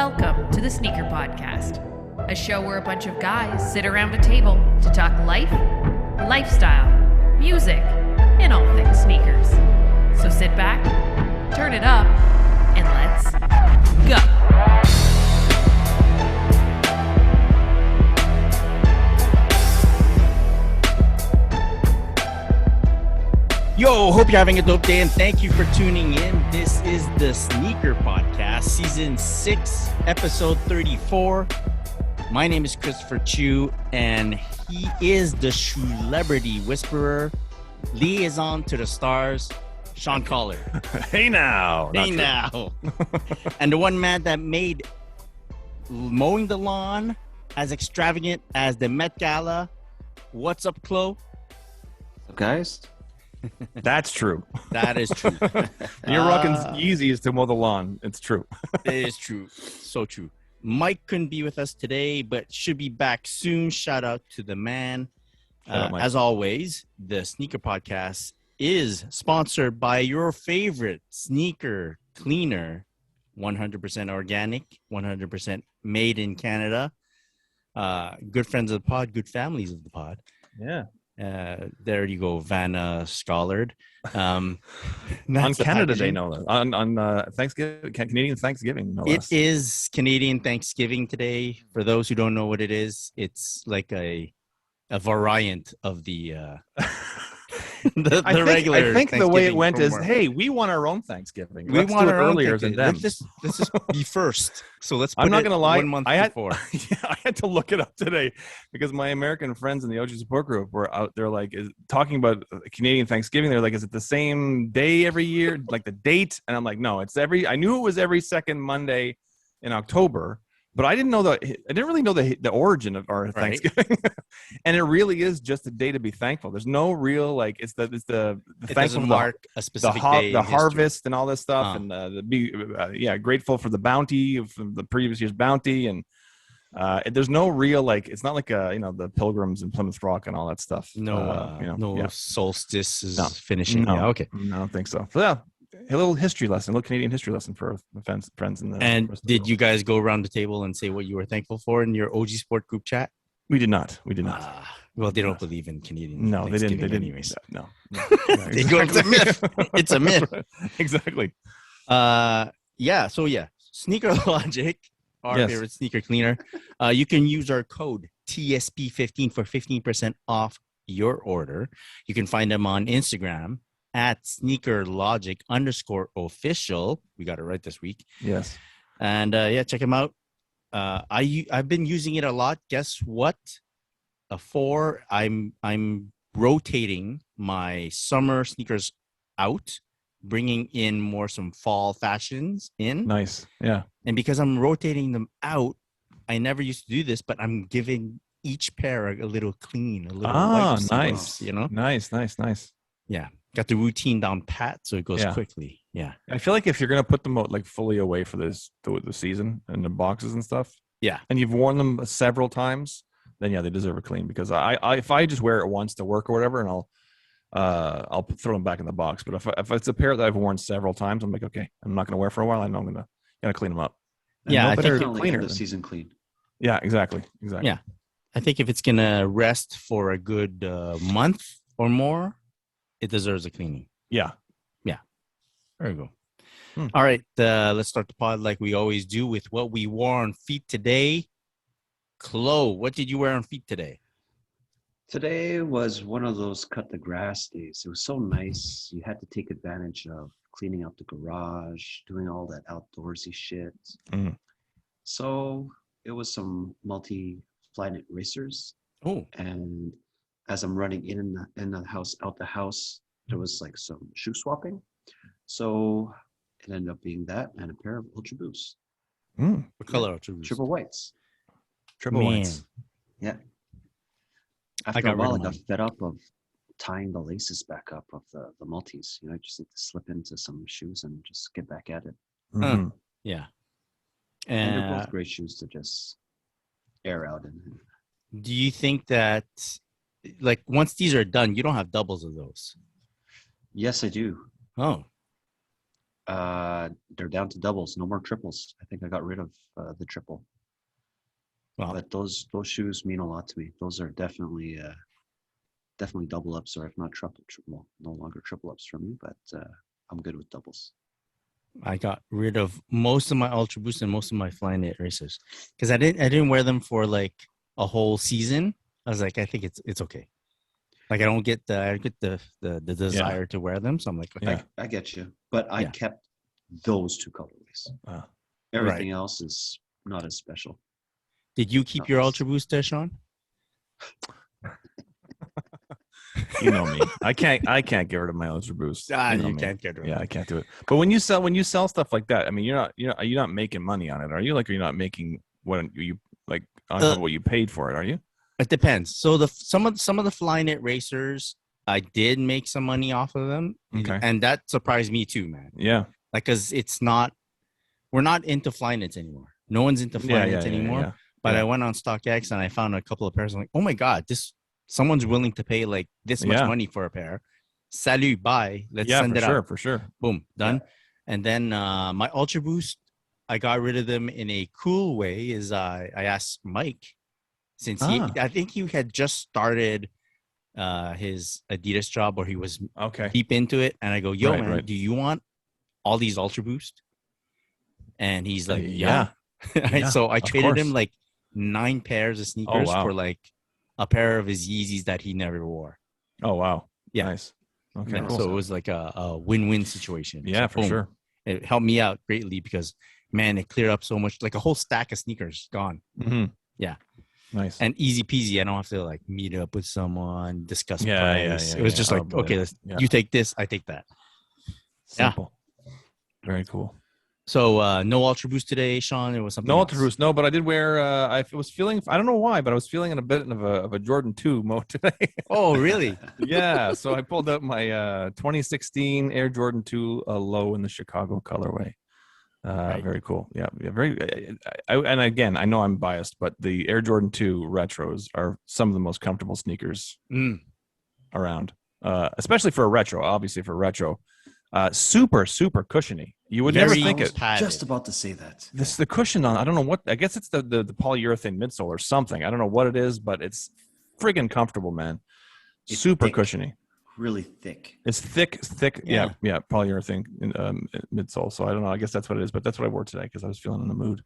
Welcome to the Sneaker Podcast, a show where a bunch of guys sit around a table to talk life, lifestyle, music, and all things sneakers. So sit back, turn it up, and let's go. Yo, hope you're having a dope day and thank you for tuning in. This is the Sneaker Podcast, Season 6, Episode 34. My name is Christopher Chu, and he is the celebrity whisperer, liaison to the stars, Sean Collar. Hey now. Hey now. And the one man that made mowing the lawn as extravagant as the Met Gala. What's up, Chloe? What's up, guys? That's true. That is true. You're rocking Yeezys to mow the lawn. It's true. It is true. So true. Mike couldn't be with us today, but should be back soon. Shout out to the man. As always, the Sneaker Podcast is sponsored by your favorite sneaker cleaner, 100% organic, 100% made in Canada. Good friends of the pod, good families of the pod. Yeah. There you go, Vanna Schollard. On Canada Day, no less. On Thanksgiving, Canadian Thanksgiving, no less. It is Canadian Thanksgiving today. For those who don't know what it is, it's like a variant of the regular. I think the way it went is, hey, we want our own Thanksgiving. We want it our own earlier than them. Let's just be first. So let's. Put I'm not gonna lie. 1 month before. I had to look it up today because my American friends in the OG support group were out there talking about Canadian Thanksgiving. They're like, is it the same day every year, like the date? And I'm like, no, it's I knew it was every second Monday in October. But I didn't really know the origin of our Thanksgiving, and it really is just a day to be thankful. There's no real it's the it thankful mark a specific day, the harvest and all this stuff, and be grateful for the bounty from the previous year's bounty, and there's no real it's not like the Pilgrims and Plymouth Rock and all that stuff. No solstice is finishing. No, yeah, okay, no, I don't think so. So yeah. A little history lesson, a little Canadian history lesson for the friends in the. And did you guys go around the table and say what you were thankful for in your OG Sport group chat? We did not. Well, they don't believe in Canadian. No, they didn't. Anyways. No. They go, it's a myth. It's a myth. Exactly. So Sneaker Logic, our favorite sneaker cleaner. You can use our code TSP15 for 15% off your order. You can find them on Instagram at sneakerlogic_official. We got it right this week. Yes. And check them out. I've been using it a lot. Guess what? I'm rotating my summer sneakers out, bringing in some fall fashions in. Nice. Yeah. And because I'm rotating them out, I never used to do this, but I'm giving each pair a little clean, a little wipe nice. sequence, Nice. Yeah. Got the routine down pat, so it goes quickly. Yeah. I feel like if you're gonna put them out fully away for the season and the boxes and stuff, and you've worn them several times, then they deserve a clean. Because I if I just wear it once to work or whatever, and I'll throw them back in the box. But if it's a pair that I've worn several times, I'm like, okay, I'm not gonna wear for a while. I know I'm gonna clean them up. And I think cleaner the season clean. Yeah, exactly. Yeah, I think if it's gonna rest for a good month or more, it deserves a cleaning. Yeah. There we go. All right. Let's start the pod like we always do with what we wore on feet today. Chloe, what did you wear on feet today? Today was one of those cut the grass days. It was so nice. You had to take advantage of cleaning up the garage, doing all that outdoorsy shit. So it was some multi-fly-knit racers. Oh. And as I'm running in the house, out the house, there was some shoe swapping. So it ended up being that and a pair of Ultra Boosts. What color Ultra Boosts? Triple whites. Whites. Yeah. After a while, I got fed up of tying the laces back up of the multis. I just need to slip into some shoes and just get back at it. Yeah. And they're both great shoes to just air out in. Do you think that, once these are done, you don't have doubles of those? Yes, I do. Oh. They're down to doubles, no more triples. I think I got rid of the triple. Wow. But those shoes mean a lot to me. Those are definitely double ups, or if not triple, no longer triple ups for me. But I'm good with doubles. I got rid of most of my Ultra Boost and most of my Flyknit racers because I didn't wear them for like a whole season. I was like, I think it's okay. Like I get the desire to wear them, so I'm like, okay. I get you, but I kept those two colorways. Everything else is not as special. Did you keep your Ultra Boost there, Sean? You know me. I can't get rid of my Ultra Boost. You can't get rid of it. Yeah, I can't do it. But when you sell stuff like that, I mean, you're not making money on it, are you? Like, are you not making what you like on top of what you paid for it? Are you? It depends. So some of the Flyknit racers, I did make some money off of them, and that surprised me too, man. Yeah, like because we're not into Flyknits anymore. No one's into Flyknits anymore. Yeah. But I went on StockX and I found a couple of pairs. I'm like, oh my god, someone's willing to pay like this much money for a pair. Salut, bye. Let's send it out. For sure. Boom, done. Yeah. And then my Ultra Boost, I got rid of them in a cool way. Is I asked Mike, since I think he had just started his Adidas job, or he was deep into it, and I go, yo, man, do you want all these Ultra Boost? And he's like, yeah. So I traded him like 9 pairs of sneakers for like a pair of his Yeezys that he never wore. Oh wow. Yeah. Nice. Okay. Cool. So it was like a win-win situation. Yeah, so, for sure. It helped me out greatly because, man, it cleared up so much. Like a whole stack of sneakers gone. Mm-hmm. Yeah. Nice. And easy peasy. I don't have to like meet up with someone, discuss price. It was just like, okay, you take this, I take that. Simple. Very cool. So no Ultra Boost today, Sean. It was something. No Ultra Boost, no. But I did wear. I was feeling. I don't know why, but I was feeling in a bit of a Jordan 2 mode today. Oh, really? Yeah. So I pulled out my 2016 Air Jordan 2 low in the Chicago colorway. Very cool. Yeah. Very. And again, I know I'm biased, but the Air Jordan 2 retros are some of the most comfortable sneakers around, especially for a retro. Obviously, for retro. Super cushiony. You would never think it. Just about to say that. The cushion on. I don't know what. I guess it's the polyurethane midsole or something. I don't know what it is, but it's friggin' comfortable, man. It's super cushiony. Really thick. It's thick. Yeah. Polyurethane midsole. So I don't know. I guess that's what it is. But that's what I wore today because I was feeling in the mood.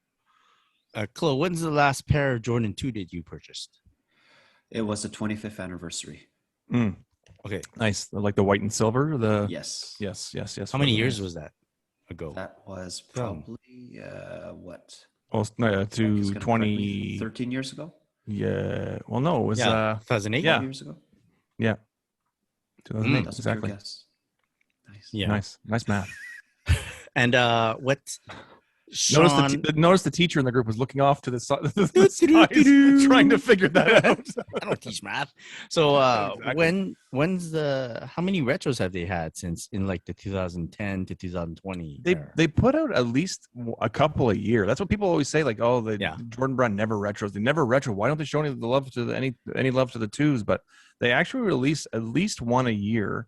Chloe, when's the last pair of Jordan 2 did you purchase? It was the 25th anniversary. Okay, nice. Like the white and silver. Yes. How many years was that ago? That was probably what? Well, to 13 years ago. Yeah. Well, no, it was 2008. Yeah. Years ago. Yeah. 2008. That's Exactly. Nice. Yeah. Nice math. And what? Sean... Notice the teacher in the group was looking off to the side, trying to figure that out. I don't teach math. So when's how many retros have they had since in like the 2010 to 2020? They put out at least a couple a year. That's what people always say. Like, Jordan Brand never retros. They never retro. Why don't they show any love to any love to the twos? But they actually release at least one a year,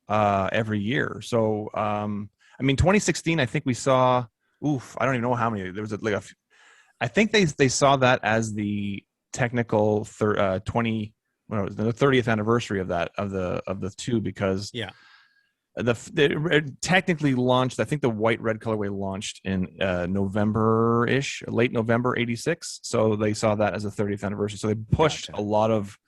every year. So I mean, 2016, I think we saw. I don't even know how many. There was I think they saw that as the technical 20. When it was the 30th anniversary of the 2 because it technically launched. I think the white red colorway launched in November-ish, late November '86. So they saw that as a 30th anniversary. So they pushed a lot of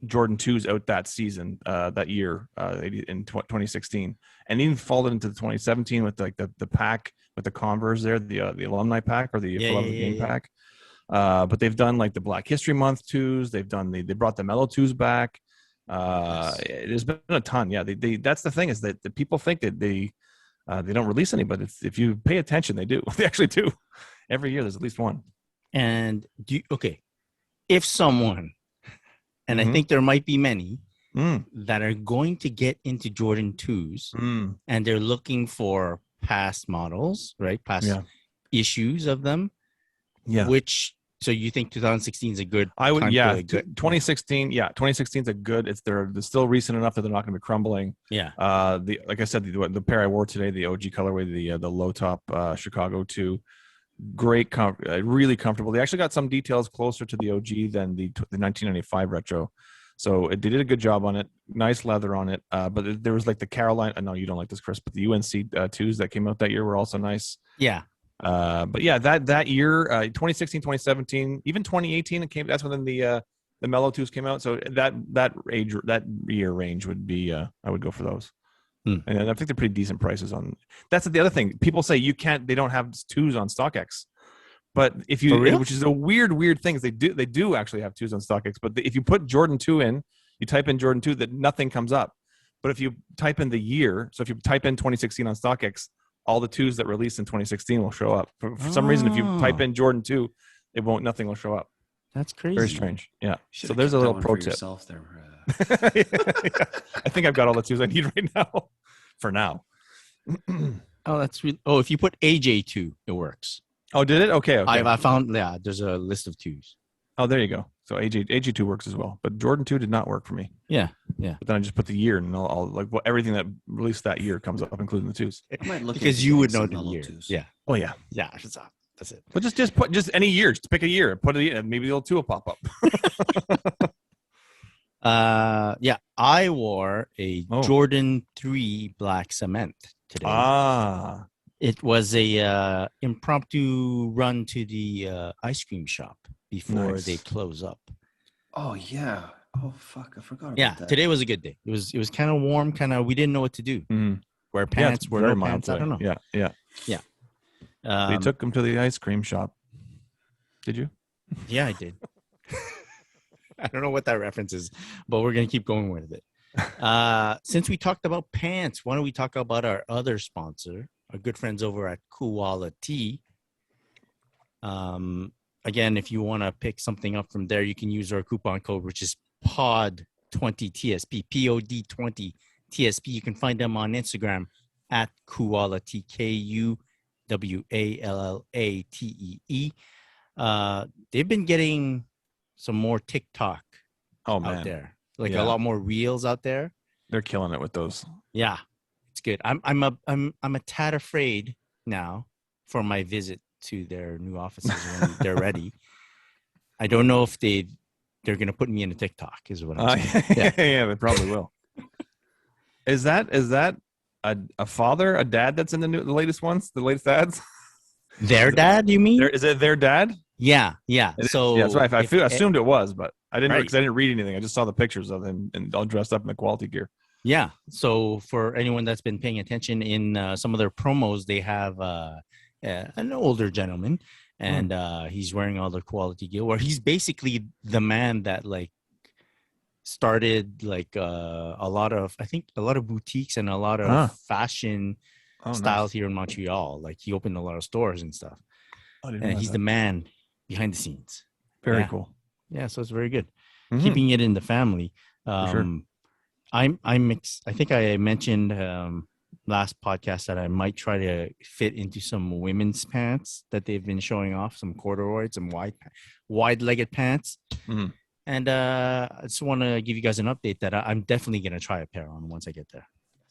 Jordan 2s out that season, that year, in 2016, and even folded into the 2017 with like the pack with the Converse there, the alumni pack or the game pack. But they've done like the Black History Month 2s. They brought the Mellow 2s back. There's been a ton. Yeah, that's the thing is that the people think that they don't release any, but if you pay attention, they do. They actually do. Every year, there's at least one. And if someone. And I think there might be many that are going to get into Jordan 2s and they're looking for past models, right? Past issues of them. Yeah. Which So you think 2016 is a good? I would, time yeah. to get- 2016, yeah. 2016 is a good. They're still recent enough that they're not going to be crumbling. Yeah. Like I said, the pair I wore today, the OG colorway, the low top Chicago 2, great, really comfortable. They actually got some details closer to the OG than the 1995 retro. So they did a good job on it. Nice leather on it. But there was like the Caroline. I know you don't like this, Chris, but the UNC 2s that came out that year were also nice. Yeah. But yeah, that year, 2016, 2017, even 2018, it came. That's when the Mellow 2s came out. So that year range would be. I would go for those. And I think they're pretty decent prices on. That's the other thing. People say they don't have 2s on StockX. But if you, which is a weird thing, is they do actually have 2s on StockX. But if you put Jordan 2 in, you type in Jordan 2, that nothing comes up. But if you type in the year, so if you type in 2016 on StockX, all the 2s that released in 2016 will show up. For some reason, if you type in Jordan 2, nothing will show up. That's crazy. Very strange. Yeah. So there's a little pro tip. Yeah. I think I've got all the 2s I need right now. For now. Oh, that's really. Oh, if you put AJ2, it works. Oh, did it? Okay. I found, there's a list of 2s. Oh, there you go. So AG2 works as well, but Jordan 2 did not work for me. Yeah. But then I just put the year, and all like everything that released that year comes up, including the 2s. I might look because you would know the year. 2s. Yeah. Oh yeah. Yeah. That's it. But just put any year. Just pick a year. Put it in. Maybe the old 2 will pop up. Yeah. I wore a Jordan 3 black cement today. It was a impromptu run to the ice cream shop before they close up. Oh yeah. Oh fuck! I forgot about that. Today was a good day. It was kind of warm. We didn't know what to do. Wear pants, wear no pants. I don't know. Yeah. So you took them to the ice cream shop. Did you? Yeah, I did. I don't know what that reference is, but we're gonna keep going with it. Since we talked about pants, why don't we talk about our other sponsor, our good friends over at Quality. Again, if you want to pick something up from there, you can use our coupon code, which is POD20TSP, POD20 TSP. You can find them on Instagram at Quality, KUWALLATEE. They've been getting some more TikTok out there, a lot more reels out there. They're killing it with those. Yeah, it's good. I'm a tad afraid now for my visit to their new offices when they're ready. I don't know if they're gonna put me in a TikTok. Is what I'm saying. Yeah, they probably will. Is that a father, a dad that's in the latest ones, the latest ads? Their dad, you mean? Is it their dad? Yeah. So that's right. I assumed it was, but I didn't know because I didn't read anything. I just saw the pictures of him and all dressed up in the Quality gear. Yeah. So for anyone that's been paying attention, in some of their promos, they have an older gentleman, and he's wearing all the Quality gear. Where he's basically the man that started a lot of boutiques and a lot of fashion styles here in Montreal. He opened a lot of stores and stuff. And he's the man behind the scenes. Very cool. Yeah, so it's very good. Keeping it in the family. Sure. I think I mentioned last podcast that I might try to fit into some women's pants that they've been showing off, some corduroy, some wide-legged pants. And I just want to give you guys an update that I'm definitely going to try a pair on once I get there.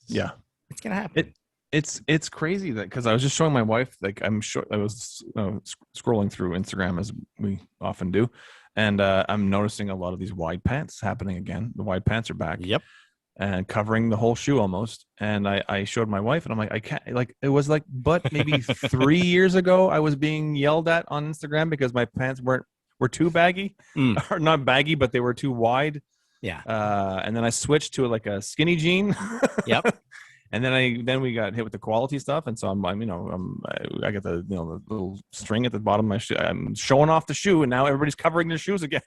Yeah. It's going to happen. It's crazy that because I was just showing my wife, I'm sure I was scrolling through Instagram as we often do, and I'm noticing a lot of these wide pants happening again. The wide pants are back. Yep. And covering the whole shoe almost. And I showed my wife, and I'm like, I can't. It was but maybe 3 years ago, I was being yelled at on Instagram because my pants were too baggy, or not baggy, but they were too wide. Yeah. And then I switched to a skinny jean. Yep. And then we got hit with the Quality stuff, and so I got the the little string at the bottom of my shoe. I'm showing off the shoe, and now everybody's covering their shoes again.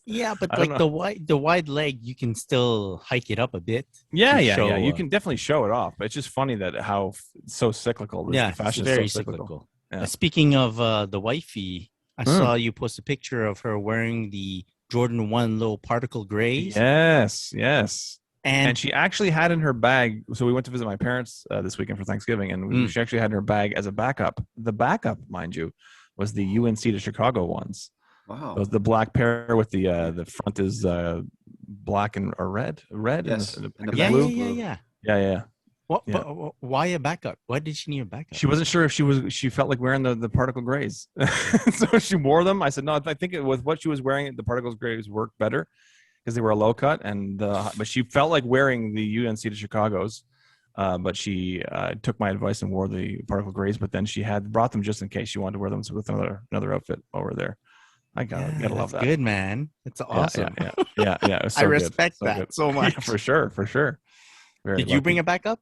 Yeah, but the wide leg, you can still hike it up a bit. Yeah. You can definitely show it off, but it's just funny that how so cyclical. Fashion is very cyclical. Yeah. Speaking of the wifey, I saw you post a picture of her wearing the Jordan 1 low particle grays. Yes. And she actually had in her bag. So we went to visit my parents this weekend for Thanksgiving, and she actually had in her bag as a backup. The backup, mind you, was the UNC to Chicago ones. Wow. Those the black pair with the front is black and or red, Yes. and the And the back Yeah, is yeah, blue. yeah, yeah. Yeah. What? Yeah. But why a backup? Why did she need a backup? She wasn't sure if she felt like wearing the particle grays, so she wore them. I said no. I think with what she was wearing, the particle grays worked better because they were a low cut, but she felt like wearing the UNC to Chicago's. But she took my advice and wore the particle grays. But then she had brought them just in case she wanted to wear them with another outfit while we're there. I gotta love that. Good, man. It's awesome. Yeah. It was so I respect good. that so much. Yeah, for sure. Did you bring it back up?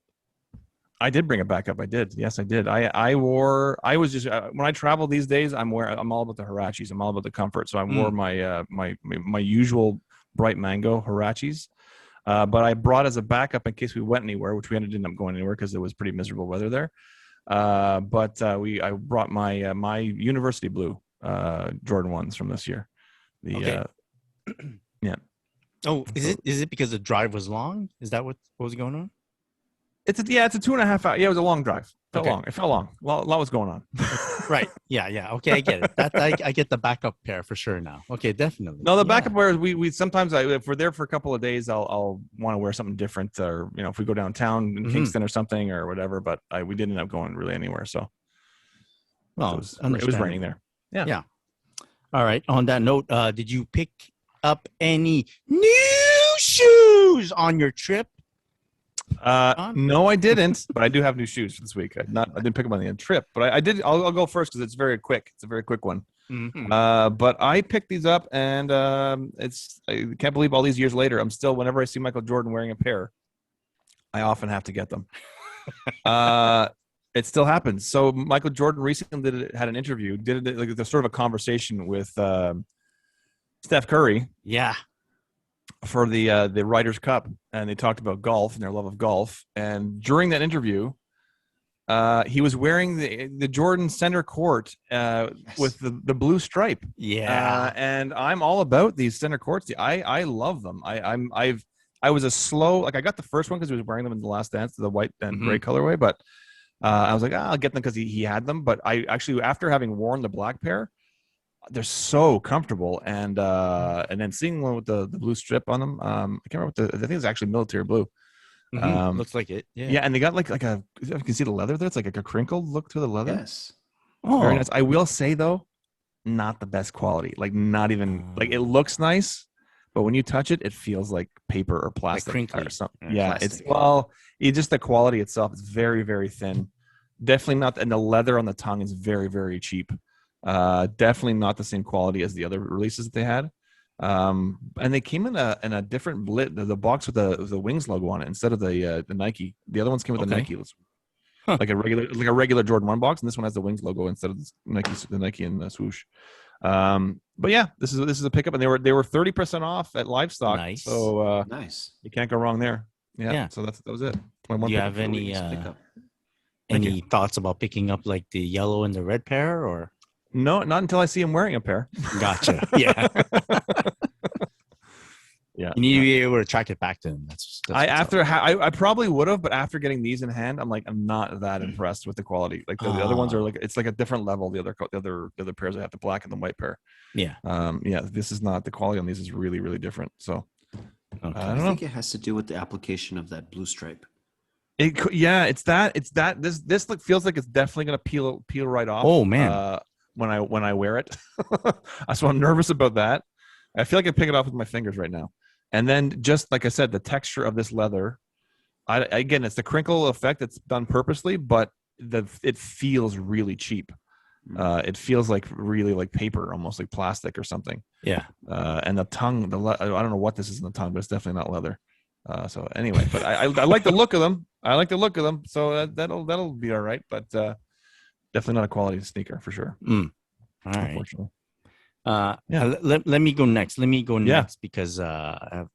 I did bring it back up. I did. Yes, I did. I was just when I travel these days, I'm all about the Hirachis. I'm all about the comfort. So I wore my usual bright mango Hirachis. But I brought as a backup in case we went anywhere, which we ended up going anywhere because it was pretty miserable weather there. I brought my university blue Jordan 1s from this year. Yeah. Oh, is it because the drive was long? Is that what was going on? It's a 2.5 hour. Yeah, it was a long drive. It felt long. Well, a lot was going on. Right. Yeah. Okay, I get it. I get the backup pair for sure now. Okay, definitely. No, the backup pair. We sometimes if we're there for a couple of days, I'll want to wear something different, or if we go downtown in Kingston or something or whatever. But we didn't end up going really anywhere. So, it was raining there. Yeah. All right. On that note, did you pick up any new shoes on your trip? No, I didn't, but I do have new shoes for this week. I didn't pick them on the trip, but I did. I'll go first because it's very quick. It's a very quick one. Mm-hmm. But I picked these up, and I can't believe all these years later, I'm still, whenever I see Michael Jordan wearing a pair, I often have to get them. It still happens. So Michael Jordan recently had an interview, did it like the sort of a conversation with Steph Curry. Yeah. For the Ryder's Cup, and they talked about golf and their love of golf. And during that interview, he was wearing the Jordan center court with the blue stripe. Yeah, and I'm all about these center courts. I love them. I was a slow, like I got the first one because he was wearing them in the Last Dance, the white and gray colorway. But I was like, I'll get them because he had them. But I actually, after having worn the black pair, they're so comfortable, and then seeing one with the blue strip on them, I can't remember I think it's actually military blue. Looks like it. Yeah, and they got like a, you can see the leather there. It's like a crinkled look to the leather. Yes. Very nice. I will say though, not the best quality. Like not even like it looks nice, but when you touch it, it feels like paper or plastic or something. Yeah, plastic. It's just the quality itself is very, very thin. Definitely not, and the leather on the tongue is very, very cheap. Definitely not the same quality as the other releases that they had. And they came in a different the box with the Wings logo on it instead of the Nike. The other ones came with the Nike, like a regular Jordan 1 box, and this one has the Wings logo instead of the Nike and the swoosh. But yeah, this is a pickup, and they were 30% off at Livestock. Nice. So nice. You can't go wrong there. Yeah. So that was it. Do you have any thoughts about picking up like the yellow and the red pair, or? No, not until I see him wearing a pair. Gotcha. Yeah. Yeah. You need to be able to track it back to him. I probably would have, but after getting these in hand, I'm not that impressed with the quality. Like the other ones are like, it's like a different level. The other pairs I have, the black and the white pair. Yeah. This is not, the quality on these is really, really different. So I think it has to do with the application of that blue stripe. It's that. This look feels like it's definitely gonna peel right off. Oh man. When I wear it. So I'm nervous about that. I feel like I pick it off with my fingers right now. And then just like I said, the texture of this leather, again, it's the crinkle effect that's done purposely, but it feels really cheap. It feels like really like paper, almost like plastic or something. Yeah. And the tongue, I don't know what this is in the tongue, but it's definitely not leather. So anyway, but I like the look of them. So that'll be all right. But definitely not a quality sneaker for sure. All right. Unfortunately. Let me go next. Because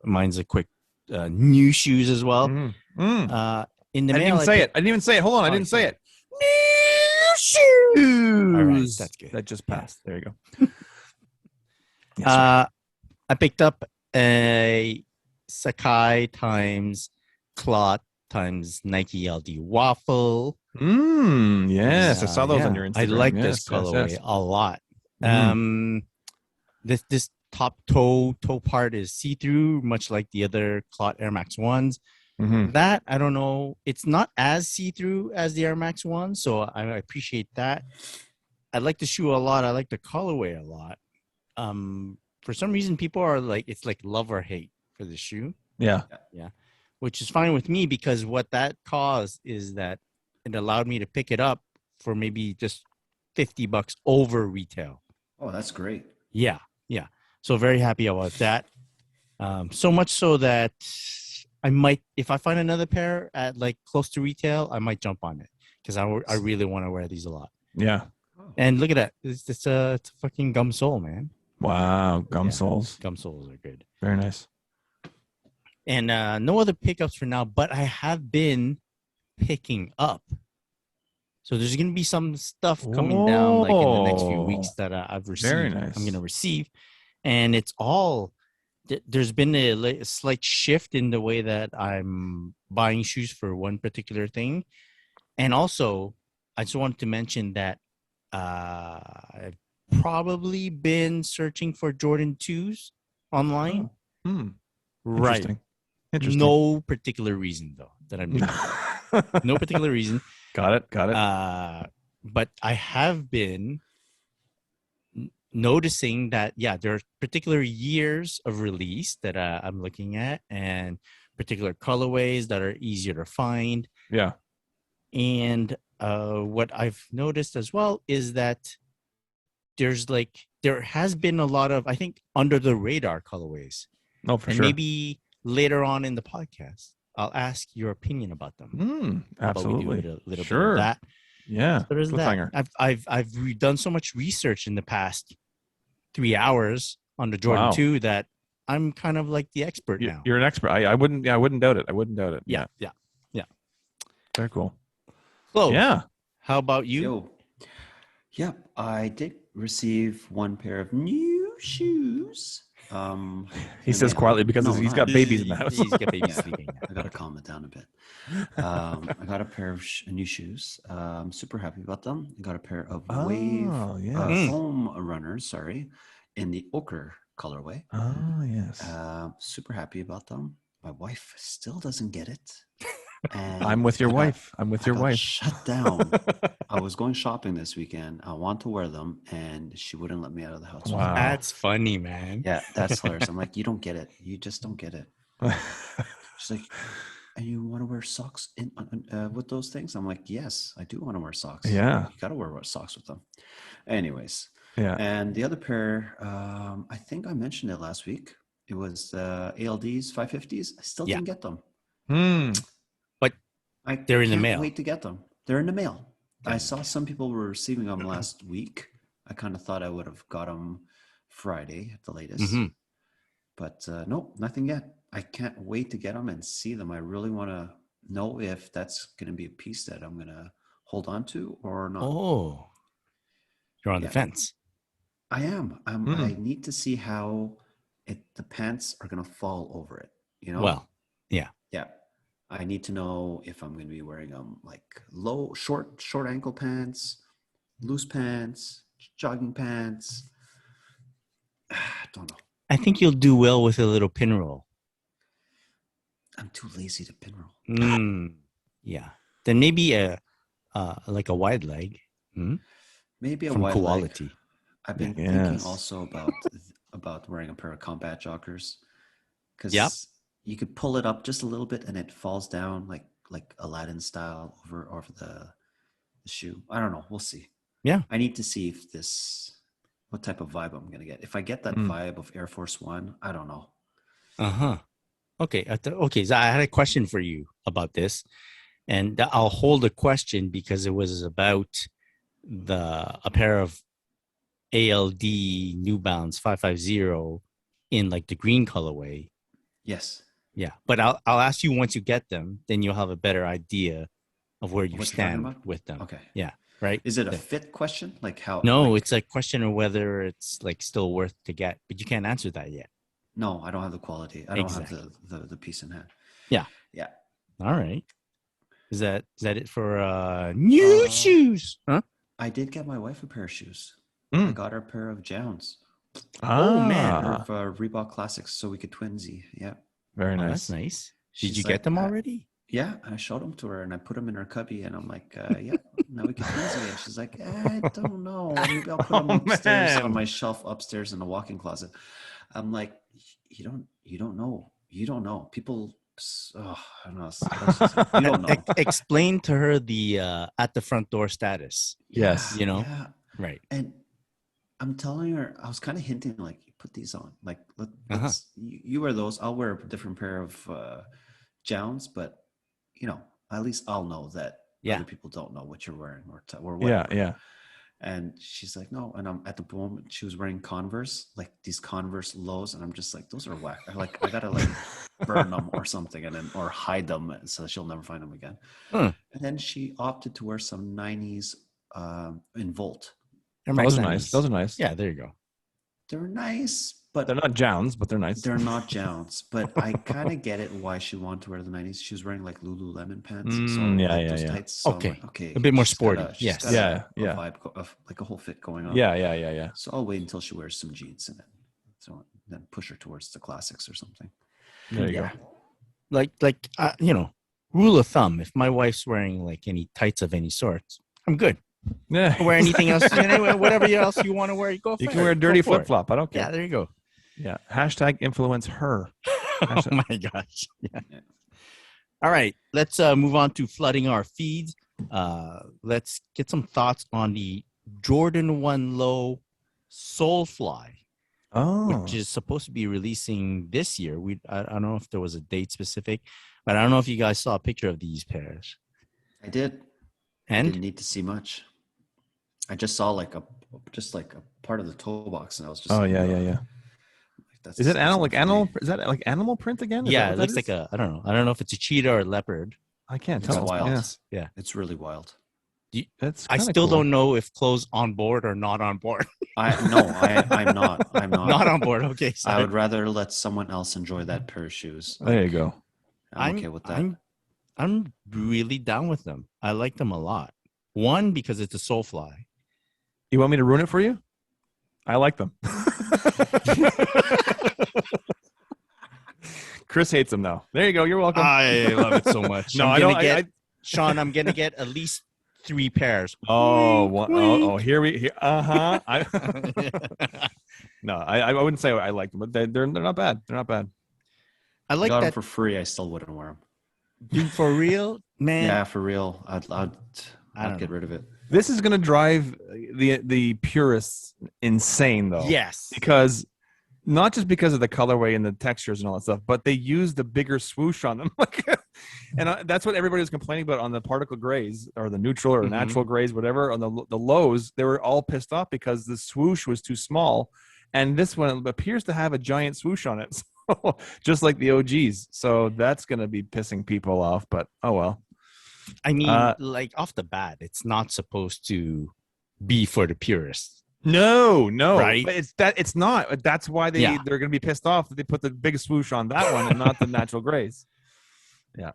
mine's a quick new shoes as well. In the mail, I didn't even say it. Hold on, I didn't say it. New shoes. All right, that's good. That just passed. There you go. I picked up a Sakai times Clot times Nike LD waffle. Yes, I saw those on your Instagram. I like this colorway a lot. this top toe part is see-through, much like the other Clot Air Max 1s. Mm-hmm. That, I don't know. It's not as see-through as the Air Max 1, so I appreciate that. I like the shoe a lot. I like the colorway a lot. For some reason, people are like, it's like love or hate for the shoe. Yeah. Yeah. Which is fine with me, because what that caused is that it allowed me to pick it up for maybe just $50 over retail. Oh, that's great. Yeah. Yeah. So very happy about that. So much so that I might, if I find another pair at like close to retail, I might jump on it, because I really want to wear these a lot. Yeah. And look at that. It's a fucking gum sole, man. Wow. Gum soles. Gum soles are good. Very nice. And no other pickups for now, but I have been picking up. So there's going to be some stuff coming down like in the next few weeks that I've received. Very nice. I'm going to receive. And it's all, there's been a slight shift in the way that I'm buying shoes for one particular thing. And also, I just wanted to mention that I've probably been searching for Jordan 2s online. Right. Interesting. No particular reason, though, that I'm doing it. No particular reason. Got it. But I have been noticing that, there are particular years of release that I'm looking at, and particular colorways that are easier to find. Yeah. And what I've noticed as well is that there has been a lot of, I think, under the radar colorways. Oh, for and sure. Maybe later on in the podcast, I'll ask your opinion about them. Absolutely. We do a little sure. bit of that. Yeah. So there's that. I've done so much research in the past 3 hours on the Jordan 2 that I'm kind of like the expert now. You're an expert. I wouldn't doubt it. Yeah. Very cool. Chloe, yeah. How about you? Yep, I did receive one pair of new shoes. He says quietly because he's got babies in the house. He's got babies sleeping. I got to calm it down a bit. I got a pair of new shoes. I'm super happy about them. I got a pair of Wave foam runners, in the ochre colorway. Oh, yes. Super happy about them. My wife still doesn't get it. And I'm with your wife. Shut down. I was going shopping this weekend. I want to wear them, and she wouldn't let me out of the house. Wow. That's funny, man. Yeah, that's hilarious. I'm like, you don't get it. You just don't get it. She's like, and you want to wear socks with those things? I'm like, yes, I do want to wear socks. Yeah. You got to wear socks with them. Anyways. Yeah. And the other pair, I think I mentioned it last week. It was ALDs 550s. I still didn't get them. But they're in the mail. Wait to get them. They're in the mail. I saw some people were receiving them last week. I kind of thought I would have got them Friday at the latest. Mm-hmm. But nope, nothing yet. I can't wait to get them and see them. I really want to know if that's going to be a piece that I'm going to hold on to or not. Oh, you're on the fence. I am. I need to see how the pants are going to fall over it. You know? Well, yeah. Yeah. I need to know if I'm going to be wearing like short ankle pants, loose pants, jogging pants. I don't know. I think you'll do well with a little pin roll. I'm too lazy to pin roll. Yeah. Then maybe like a wide leg. Maybe a from wide quality. leg. I've been thinking also about wearing a pair of combat joggers, because you could pull it up just a little bit and it falls down like Aladdin style over the shoe. I don't know. We'll see. Yeah. I need to see what type of vibe I'm gonna get. If I get that vibe of Air Force One, I don't know. Okay. Okay. So I had a question for you about this, and I'll hold the question because it was about a pair of ALD New Balance 550 in like the green colorway. Yes. Yeah, but I'll ask you once you get them, then you'll have a better idea of where you stand with them. Okay. Yeah. Right. Is it a fit question? Like how? No, it's a question of whether it's like still worth to get, but you can't answer that yet. No, I don't have the quality. I don't have the piece in hand. Yeah. Yeah. All right. Is that it for new shoes? Huh? I did get my wife a pair of shoes. I got her a pair of Jjounds. Oh, man. Of Reebok Classics, so we could twinsy. Yeah. Very nice. That's nice. Did She's you get them already? Yeah, I showed them to her and I put them in her cubby and I'm like, yeah, now we can twinsy. And she's like, I don't know. Maybe I'll put them upstairs on my shelf upstairs in the walk-in closet. I'm like, you don't know. People, I don't know. You don't know. Explain to her the at the front door status. Yes. You know? Yeah. Right. And I'm telling her, I was kind of hinting like, put these on. Like, let's you wear those. I'll wear a different pair of Jjounds, but at least I'll know that other people don't know what you're wearing or whatever. Yeah. And she's like, no. And I'm at the moment she was wearing Converse, like these Converse lows, and I'm just like, those are whack. I gotta like burn them or something, or hide them so she'll never find them again. And then she opted to wear some 90s in Volt. Those are nice. Those are nice. Yeah, there you go. They're nice, but they're not Jjounds, but they're nice. They're not Jjounds, but I kind of get it why she wanted to wear the 90s. She was wearing like Lululemon pants. Tights, so okay. A bit more sporty. Yes. A vibe, like a whole fit going on. Yeah. So I'll wait until she wears some jeans and then push her towards the classics or something. There you go. Like rule of thumb, if my wife's wearing like any tights of any sorts, I'm good. Yeah. Wear anything else, whatever else you want to wear, you go for it. You can wear a dirty flip flop. I don't care. Yeah, there you go. Yeah. Hashtag influence her. Oh my gosh. Yeah. All right. Let's move on to flooding our feeds. Let's get some thoughts on the Jordan 1 Low Soulfly. Which is supposed to be releasing this year. I don't know if there was a date specific, but I don't know if you guys saw a picture of these pairs. I did. And I didn't need to see much. I just saw like a part of the toe box, and I was just yeah. Is it animal? Is that like animal print again? It looks like I don't know if it's a cheetah or a leopard. I can't tell. It's wild. Yeah, it's really wild. I still don't know if clothes on board or not on board. I'm not. I'm not on board. Okay, sorry. I would rather let someone else enjoy that pair of shoes. There you go. I'm okay with that. I'm really down with them. I like them a lot. One, because it's a Soulfly. You want me to ruin it for you? I like them. Chris hates them though. There you go. You're welcome. I love it so much. No, I don't. Sean, I'm gonna get at least 3 pairs. Here. No, I wouldn't say I like them, but they're not bad. They're not bad. I like got that them for free. I still wouldn't wear them. Dude, for real, man. Yeah, for real. I'd get rid of it. This is going to drive the purists insane, though. Yes, because not just because of the colorway and the textures and all that stuff, but they use the bigger swoosh on them. And that's what everybody was complaining about on the particle grays or the neutral or natural grays, whatever. On the lows, they were all pissed off because the swoosh was too small, and this one appears to have a giant swoosh on it, so, just like the OGs. So that's going to be pissing people off. But oh well. I mean, like off the bat, it's not supposed to be for the purists. No, right? But it's not. That's why they're going to be pissed off that they put the big swoosh on that one and not the natural grays. Yeah,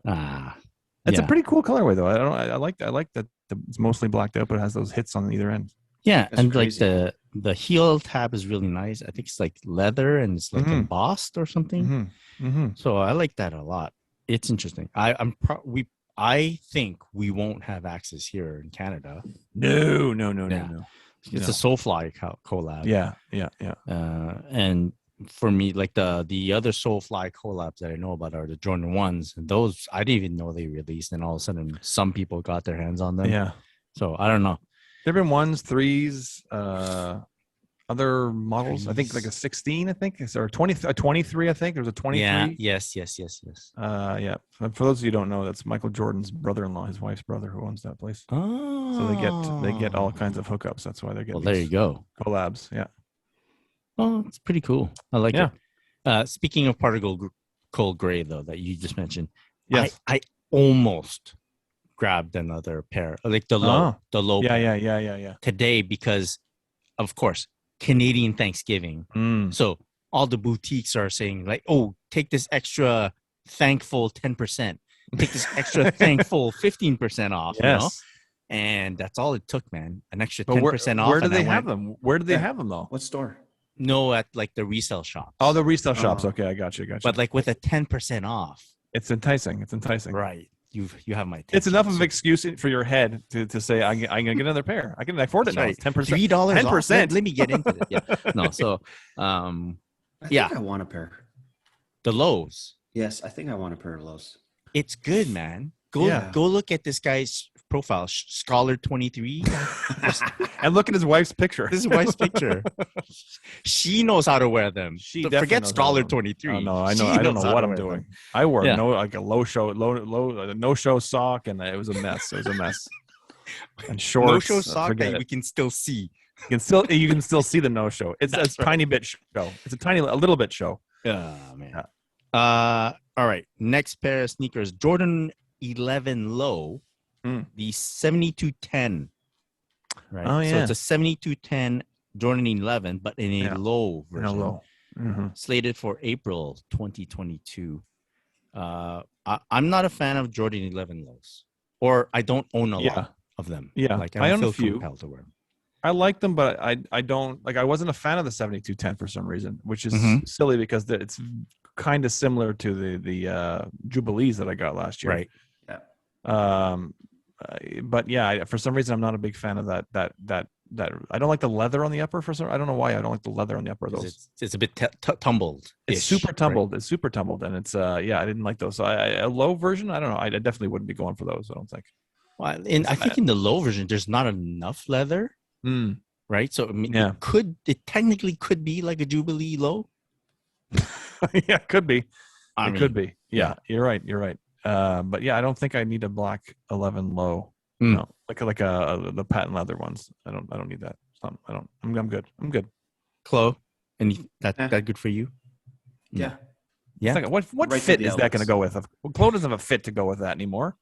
it's a pretty cool colorway though. I like that it's mostly blacked out, but it has those hits on either end. Yeah, that's and crazy. Like the heel tab is really nice. I think it's like leather and it's like embossed or something. So I like that a lot. It's interesting. I think we won't have access here in Canada. No. It's a Soulfly collab. Yeah. And for me, like the other Soulfly collabs that I know about are the Jordan 1s. And those, I didn't even know they released. And all of a sudden, some people got their hands on them. Yeah. So I don't know. There have been 1s, 3s, other models. I think like a 16, I think. Or a 23, I think. There's a 23. Yeah. Yes. Yeah. For those of you who don't know, that's Michael Jordan's brother-in-law, his wife's brother, who owns that place. Oh. So they get all kinds of hookups. That's why they're getting there you go. Collabs. Yeah. Oh, it's pretty cool. I like it. Speaking of particle cold gray, though, that you just mentioned, yes, I almost grabbed another pair, like the low. Yeah. Today, because of course, Canadian Thanksgiving. So all the boutiques are saying like, oh, take this extra thankful 10%, take this extra thankful 15% off. Yes. You know? And that's all it took, man. An extra 10% off. Where do they have them? Where do they have them though? What store? No, at like the resale shops. Oh, the resale shops. Okay, I got you. But like with a 10% off. It's enticing. It's enticing. Right. You have my attention. It's enough of an excuse for your head to say, I'm going to get another pair. I can afford it now. It's 10%. $3 10%. Let me get into it. Yeah. No, so, I think I want a pair. The Lowe's. Yes, I think I want a pair of Lowe's. It's good, man. Go look at this guy's profile, Scholar 23. And look at his wife's picture. This is his wife's picture. She knows how to wear them. Forget Scholar 23. Oh, no, I know. I don't know what I'm doing. I wore a no-show sock, and it was a mess. It was a mess. And shorts. No-show sock that we can still see. You can still see the no-show. It's a tiny bit show. It's a little bit show. Oh man. All right. Next pair of sneakers, Jordan 11 Low, the 7210. Right. Oh yeah. So it's a 7210 Jordan 11, but in a low version. In a low. Mm-hmm. Slated for April 2022. I'm not a fan of Jordan 11 lows, or I don't own a lot of them. Yeah, like I don't own feel a few. compelled to wear them. I like them, but I don't like. I wasn't a fan of the 7210 for some reason, which is silly because it's kind of similar to the Jubilees that I got last year. Right. Yeah. But yeah, for some reason I'm not a big fan of that. I don't like the leather on the upper for some. I don't know why I don't like the leather on the upper of those. It's a bit tumbled. It's super tumbled. Right? It's super tumbled, and it's I didn't like those. So a low version, I don't know. I definitely wouldn't be going for those. I don't think. Well, I think in the low version, there's not enough leather. Right. So I mean, it technically could be like a Jubilee low. Yeah, it could be. Could be. Yeah, you're right. But yeah, I don't think I need a black 11 low. No, like the patent leather ones. I don't need that. I'm good. Chloe, and that good for you? Yeah. Yeah. Like, what fit is that going to go with? Well, Chloe doesn't have a fit to go with that anymore.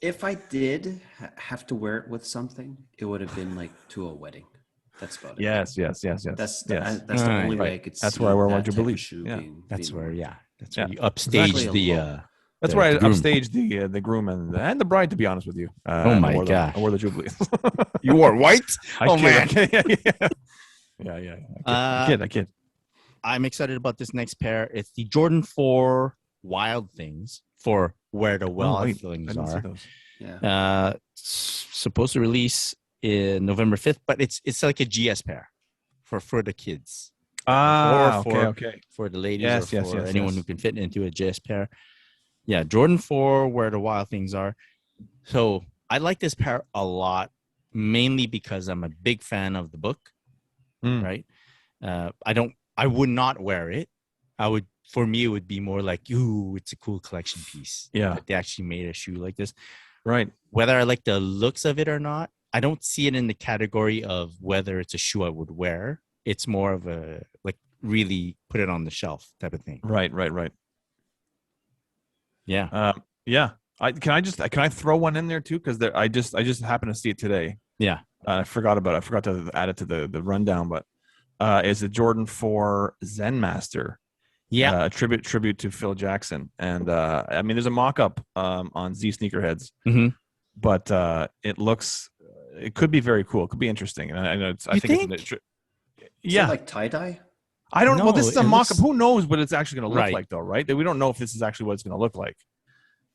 If I did have to wear it with something, it would have been like to a wedding. That's about it. Yes. That's the only way I could see. That's where I wear my Jubilee. That's where you upstage the. That's where I upstaged the groom and the bride. To be honest with you. Oh my god! I wore the Jubilee. You wore white? Man. Yeah. I kid. I'm excited about this next pair. It's the Jordan 4 Wild Things for where the wild things are. Yeah. Supposed to release in November 5th, but it's like a GS pair for the kids. Okay. For the ladies or for anyone who can fit into a GS pair. Yeah, Jordan 4 where the wild things are. So I like this pair a lot, mainly because I'm a big fan of the book. Right. I would not wear it. For me, it would be more like, ooh, it's a cool collection piece. Yeah. They actually made a shoe like this. Right. Whether I like the looks of it or not, I don't see it in the category of whether it's a shoe I would wear. It's more of a, like, really put it on the shelf type of thing. Right. Yeah. Can I throw one in there too? Because I just happened to see it today. Yeah. I forgot about it. I forgot to add it to the rundown, but is the Jordan 4 Zen Master. Yeah. Tribute to Phil Jackson. And I mean, there's a mock-up on Z Sneakerheads, but it could be very cool. It could be interesting. And I know Is it like tie-dye? I don't know. Well, this is a mock-up. Who knows what it's actually going to look like, though, right? We don't know if this is actually what it's going to look like.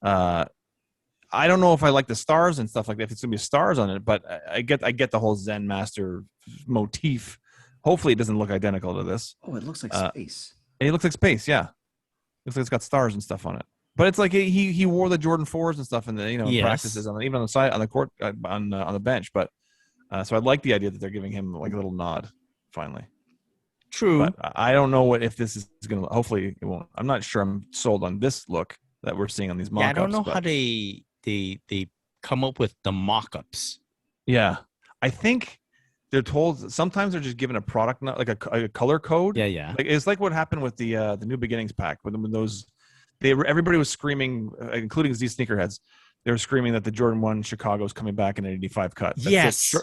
I don't know if I like the stars and stuff like that, if it's going to be stars on it, but I get the whole Zen Master motif. Hopefully it doesn't look identical to this. Oh, it looks like space. It looks like space, yeah. Looks like it's got stars and stuff on it. But it's like he wore the Jordan 4s and stuff in the practices even on the side on the court on the bench. But so I like the idea that they're giving him like a little nod finally. True. But I don't know if this is going to. Hopefully it won't. I'm not sure I'm sold on this look that we're seeing on these mock-ups. Yeah, I don't know how they come up with the mock-ups. Yeah, I think they're told sometimes they're just given a product, like a color code. Yeah. Like, it's like what happened with the New Beginnings pack when those everybody was screaming, including Z Sneakerheads. They were screaming that the Jordan 1 Chicago is coming back in an 85 cut. Yes,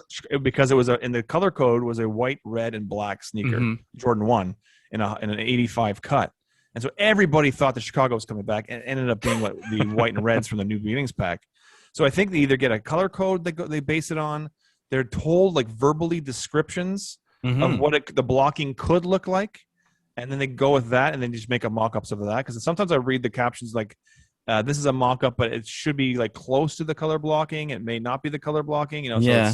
because it was in the color code was a white, red, and black sneaker, Jordan 1 in an 85 cut. And so everybody thought the Chicago was coming back, and ended up being the white and reds from the New Beginnings pack. So I think they either get a color code they base it on. They're told like verbally descriptions of what the blocking could look like, and then they go with that, and then just make a mock-ups of that. Because sometimes I read the captions like, "This is a mock-up, but it should be like close to the color blocking. It may not be the color blocking." You know, so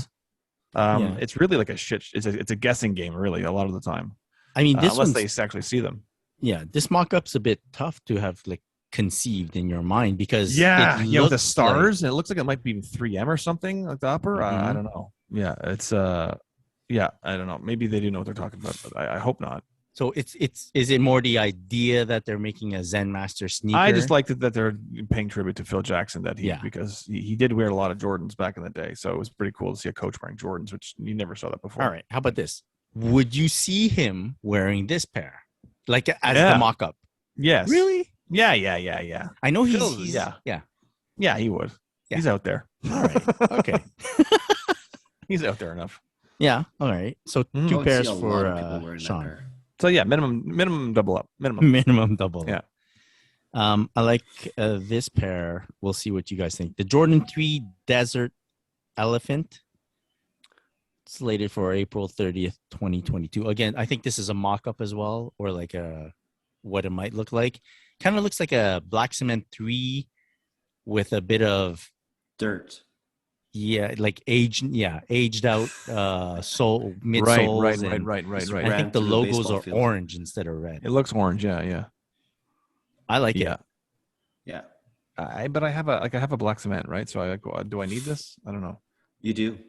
it's really like a shit. It's a guessing game, really, a lot of the time. I mean, this unless they actually see them. Yeah, this mock-up's a bit tough to have like conceived in your mind because with the stars, and it looks like it might be 3M or something like the upper. I don't know. Yeah, it's I don't know. Maybe they do know what they're talking about, but I hope not. So is it more the idea that they're making a Zen Master sneaker? I just liked it that they're paying tribute to Phil Jackson because he did wear a lot of Jordans back in the day. So it was pretty cool to see a coach wearing Jordans, which you never saw that before. All right. How about this? Would you see him wearing this pair? Like as the mock-up? Yes. Really? Yeah. I know he's Yeah, he would. Yeah. He's out there. All right. Okay. He's out there enough. Yeah. All right. So 2 pairs for Sean. So yeah, minimum double up. Minimum double. Yeah. I like this pair. We'll see what you guys think. The Jordan 3 Desert Elephant, slated for April 30th, 2022. Again, I think this is a mock-up as well, or like what it might look like. Kind of looks like a Black Cement 3 with a bit of dirt. Yeah, like aged out sole midsoles. Right. I think the logos are orange instead of red. It looks orange, yeah. I like it. Yeah. But I have a Black Cement, right? So do I need this? I don't know. You do.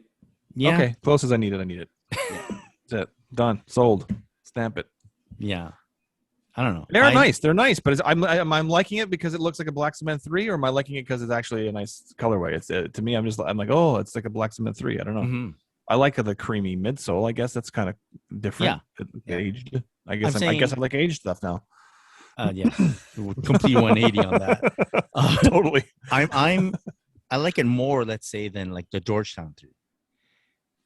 Yeah. Okay, close as I need it. Yeah. That's it. Done. Sold. Stamp it. Yeah. I don't know. They're nice. They're nice, but I'm liking it because it looks like a Black Cement 3, or am I liking it because it's actually a nice colorway? It's to me, I'm like, oh, it's like a Black Cement 3. I don't know. Mm-hmm. I like the creamy midsole. I guess that's kind of different. Yeah. Aged. I guess I like aged stuff now. Yeah. Complete 180 on that. Totally. I like it more, let's say, than like the Georgetown 3.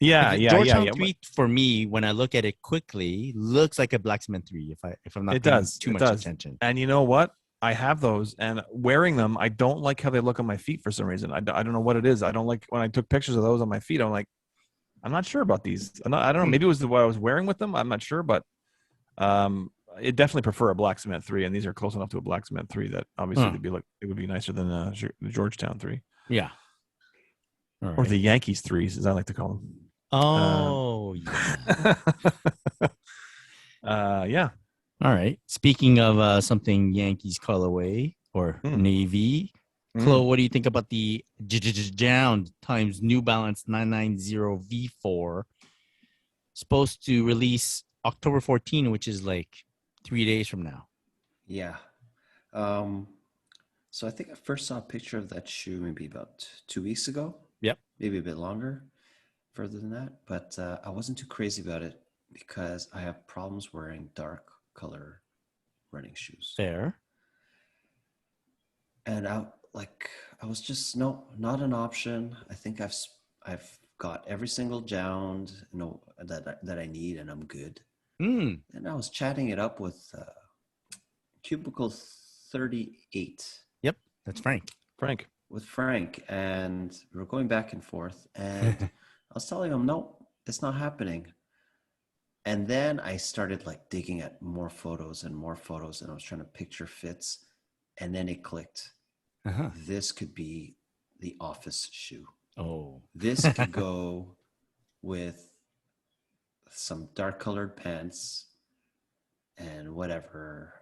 Yeah. Georgetown 3 for me, when I look at it quickly, looks like a Black Cement 3 if I'm not paying too much attention. And you know what? I have those, and wearing them, I don't like how they look on my feet for some reason. I don't know what it is. I don't like when I took pictures of those on my feet. I'm like, I'm not sure about these. I don't know. Maybe it was what I was wearing with them. I'm not sure, but I definitely prefer a Black Cement 3, and these are close enough to a Black Cement 3 that obviously it would be nicer than the Georgetown 3. Yeah. Right. Or the Yankees 3s, as I like to call them. Oh, yeah. All right. Speaking of something Yankees colorway or navy, Chloe, what do you think about the Jjjjound times New Balance 990 V4? Supposed to release October 14, which is like 3 days from now. Yeah. So I think I first saw a picture of that shoe maybe about 2 weeks ago. Yep. Maybe a bit longer, further than that. But I wasn't too crazy about it because I have problems wearing dark color running shoes. Fair. And I was just not an option. I think I've got every single Jound that I need, and I'm good. And I was chatting it up with Cubicle 38. Yep, that's Frank. With Frank, and we were going back and forth, and I was telling him, no, it's not happening. And then I started like digging at more photos, and I was trying to picture fits, and then it clicked. This could be the office shoe. Oh, this could go with some dark colored pants and whatever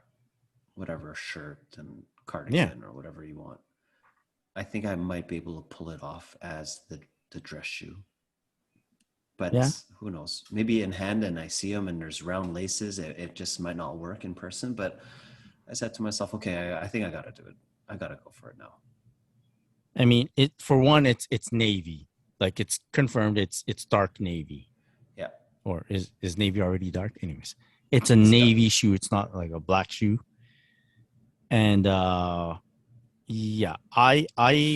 shirt and cardigan or whatever you want. I think I might be able to pull it off as the dress shoe. But who knows? Maybe in hand and I see them and there's round laces. It just might not work in person. But I said to myself, okay, I think I got to do it. I got to go for it now. I mean, it's navy. Like it's confirmed it's dark navy. Yeah. Or is navy already dark? Anyways, it's a navy shoe. It's not like a black shoe. And I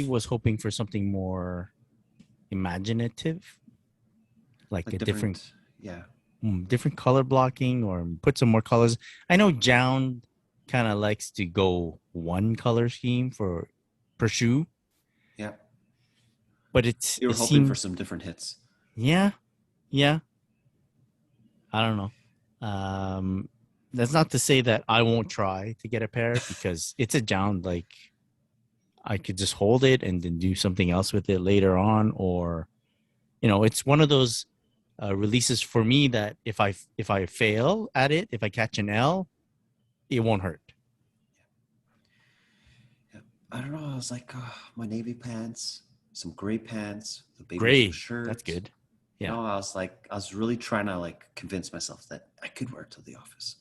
was hoping for something more imaginative, like a different color blocking, or put some more colors. I know Jjjjound kind of likes to go one color scheme per shoe. Yeah. But you're hoping for some different hits. Yeah. I don't know. That's not to say that I won't try to get a pair because it's a Jjjjound. Like I could just hold it and then do something else with it later on, or it's one of those releases for me that if I fail at it, if I catch an L, it won't hurt. Yeah. I don't know. I was like, my navy pants, some gray pants, the baby Gray blue shirt. That's good. Yeah. I was really trying to like convince myself that I could wear it to the office.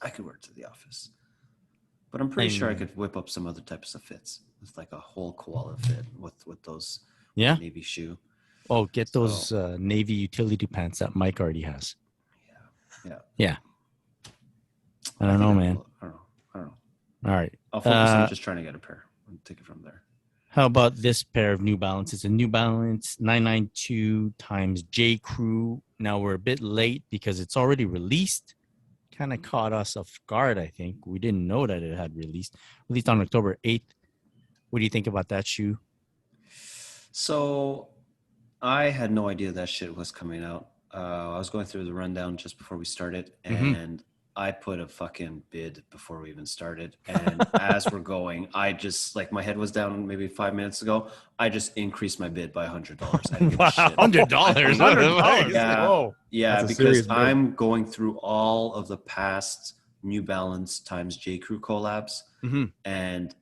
But I'm pretty sure I could whip up some other types of fits. It's like a whole koala fit with those navy shoe. Oh, get those navy utility pants that Mike already has. Yeah. I don't know, man. I don't know. All right. I'll focus on just trying to get a pair and take it from there. How about this pair of New Balance? It's a New Balance 992 times J. Crew. Now we're a bit late because it's already released. Kind of caught us off guard, I think. We didn't know that it had released on October 8th. What do you think about that shoe? So I had no idea that shit was coming out. I was going through the rundown just before we started, and I put a fucking bid before we even started. And as we're going, I just, like, my head was down maybe 5 minutes ago. I just increased my bid by $100. I didn't give a shit. $100? $100? Yeah. Whoa. Yeah, because I'm going through all of the past New Balance times J. Crew collabs. And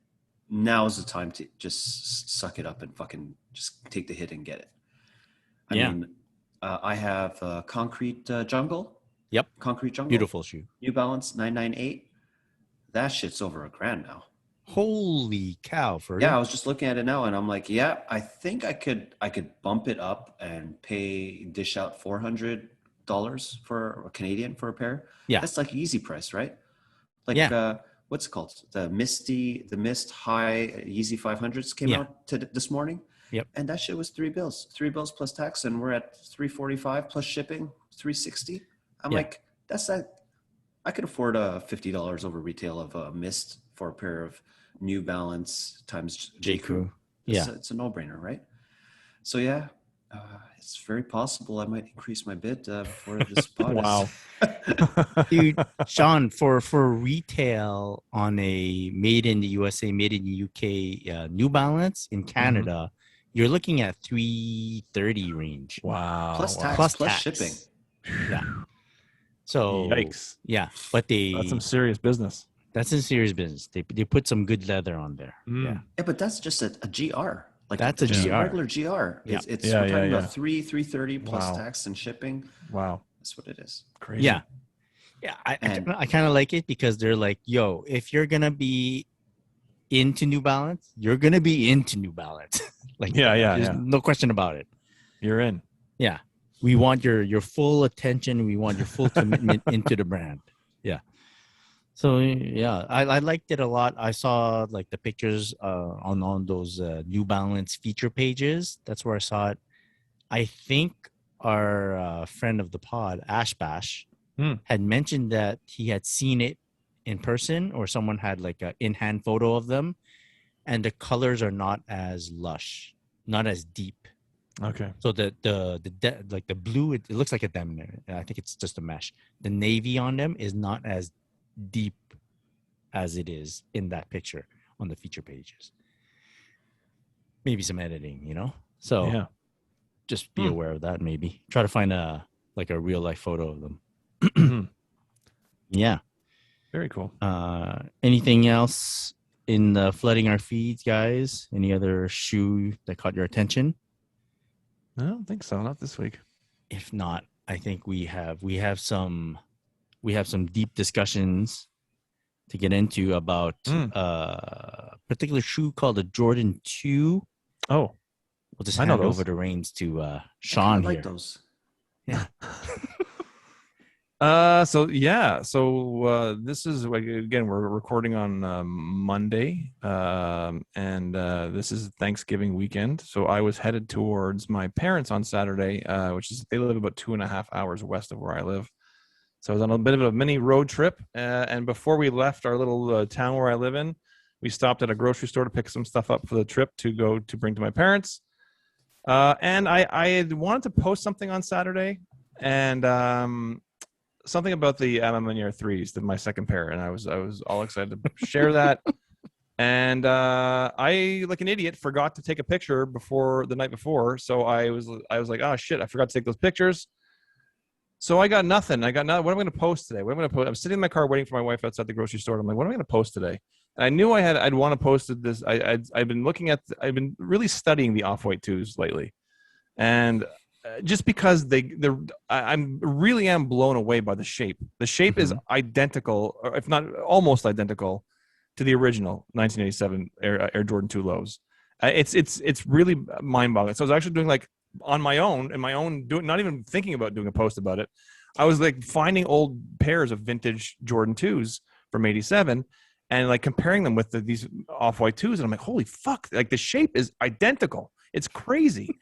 now is the time to just suck it up and fucking just take the hit and get it. I mean, I have Concrete Jungle. Yep. Concrete Jungle. Beautiful shoe. New Balance 998. That shit's over $1,000 now. Holy cow, Ferdy. Yeah, I was just looking at it now and I'm like, yeah, I think I could bump it up and dish out $400 for a Canadian for a pair. Yeah. That's like easy price, right? Like what's it called? The Mist High Yeezy 500s came out this morning. Yep. And that shit was $3. $3 plus tax, and we're at $345 plus shipping, $360. I'm like, that's that. I could afford $50 over retail of a Mist for a pair of New Balance times J. Crew. It's a no-brainer, right? So yeah, it's very possible I might increase my bid for this pod. Wow. Dude, Sean, for retail on a made in the USA, made in the UK New Balance in Canada, you're looking at $330 range. Wow. Plus tax, plus shipping. Yeah. So yikes. Yeah, but that's some serious business. That's some serious business. They put some good leather on there. Yeah, but that's just a GR. Like that's a GR. Regular GR. Yeah. We're talking about $330 plus tax and shipping. Wow. That's what it is. Crazy. Yeah. Yeah. I kind of like it because they're like, yo, if you're going to be into New Balance, you're going to be into New Balance. Like, there's no question about it. You're in. Yeah. We want your full attention. We want your full commitment into the brand. Yeah. So yeah, I liked it a lot. I saw like the pictures on those New Balance feature pages. That's where I saw it. I think our friend of the pod, Ash Bash, had mentioned that he had seen it in person, or someone had like an in-hand photo of them, and the colors are not as lush, not as deep. Okay. So the like the blue, it looks like a diamond. I think it's just a mesh. The navy on them is not as deep as it is in that picture on the feature pages. Maybe some editing, So just be aware of that. Maybe try to find a real life photo of them. Yeah. Very cool. Anything else in the flooding our feeds, guys? Any other shoe that caught your attention? I don't think so. Not this week. If not, I think we have some deep discussions to get into about a particular shoe called the Jordan 2. Oh, we'll just hand over the reins to Sean here. I like those. Yeah. So this is, again, we're recording on Monday, and this is Thanksgiving weekend. So I was headed towards my parents on Saturday, they live about 2.5 hours west of where I live. So I was on a bit of a mini road trip, and before we left our little town where I live in, we stopped at a grocery store to pick some stuff up for the trip to bring to my parents. And I had wanted to post something on Saturday, and something about the Amamanier 3s, my second pair, and I was all excited to share that. And I, like an idiot, forgot to take a picture the night before. So I was like, oh shit, I forgot to take those pictures. So I got nothing. What am I going to post today? What am I going to post? I'm sitting in my car waiting for my wife outside the grocery store. I'm like, what am I going to post today? And I knew I'd want to post this. I've been really studying the Off-White 2s lately, and just because I really am blown away by the shape. The shape is identical, or if not almost identical, to the original 1987 Air Jordan 2 lows. It's really mind-boggling. So I was actually doing like on my own, not even thinking about doing a post about it. I was like finding old pairs of vintage Jordan 2s from 87 and like comparing them with these Off-White 2s. And I'm like, holy fuck, like the shape is identical. It's crazy.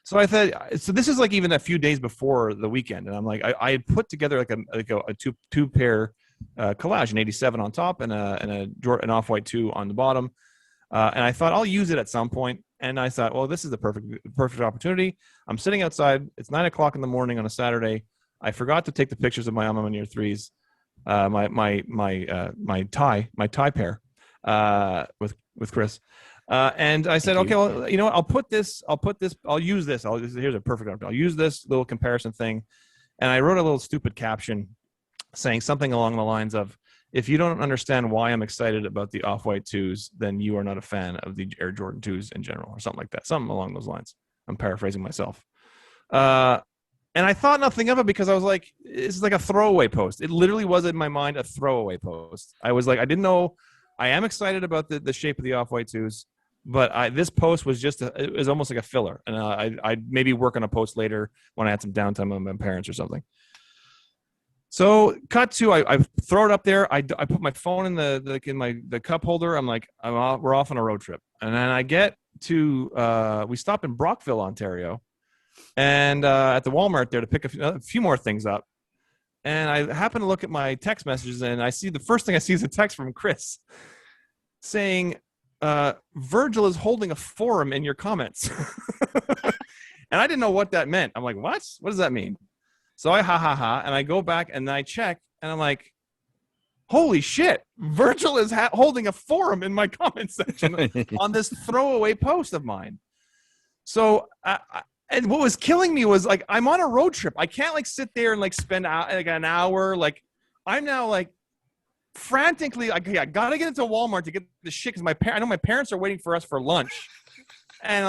So I thought, so this is like even a few days before the weekend. And I'm like, I had put together like a two pair collage, an 87 on top and an Off-White 2 on the bottom. And I thought I'll use it at some point. And I thought, well, this is the perfect opportunity. I'm sitting outside. It's 9 o'clock in the morning on a Saturday. I forgot to take the pictures of my Amamanier 3s, my tie pair with Chris. And I said, okay, well, you know what? I'll use this. Here's a perfect opportunity. I'll use this little comparison thing. And I wrote a little stupid caption saying something along the lines of, if you don't understand why I'm excited about the Off-White 2s, then you are not a fan of the Air Jordan 2s in general, or something like that. Something along those lines. I'm paraphrasing myself. And I thought nothing of it because I was like, this is like a throwaway post. It literally was in my mind a throwaway post. I was like, I didn't know. I am excited about the shape of the Off-White 2s, but this post was it was almost like a filler. And I'd maybe work on a post later when I had some downtime with my parents or something. So cut to, I throw it up there. I put my phone in the cup holder. I'm like, we're off on a road trip. And then I get to, we stop in Brockville, Ontario, and at the Walmart there to pick a few more things up. And I happen to look at my text messages, and the first thing I see is a text from Chris saying, Virgil is holding a forum in your comments. And I didn't know what that meant. I'm like, what? What does that mean? So I and I go back and I check, and I'm like, holy shit, Virgil is holding a forum in my comment section on this throwaway post of mine. So, and what was killing me was like, I'm on a road trip. I can't like sit there and like spend like an hour. Like I'm now like frantically, like, I gotta get into Walmart to get the shit because I know my parents are waiting for us for lunch, and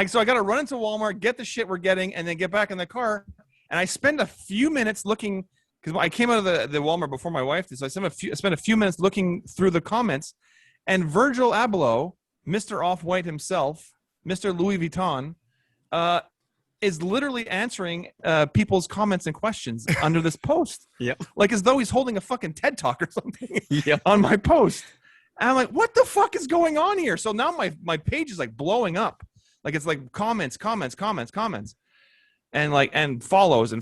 so I gotta run into Walmart, get the shit we're getting, and then get back in the car. And I spend a few minutes looking, because I came out of the Walmart before my wife did, so I spent a few minutes looking through the comments, and Virgil Abloh, Mr. Off-White himself, Mr. Louis Vuitton, is literally answering people's comments and questions under this post. Yep. Like as though he's holding a fucking TED Talk or something on my post. And I'm like, what the fuck is going on here? So now my page is like blowing up. Like it's like comments. And follows.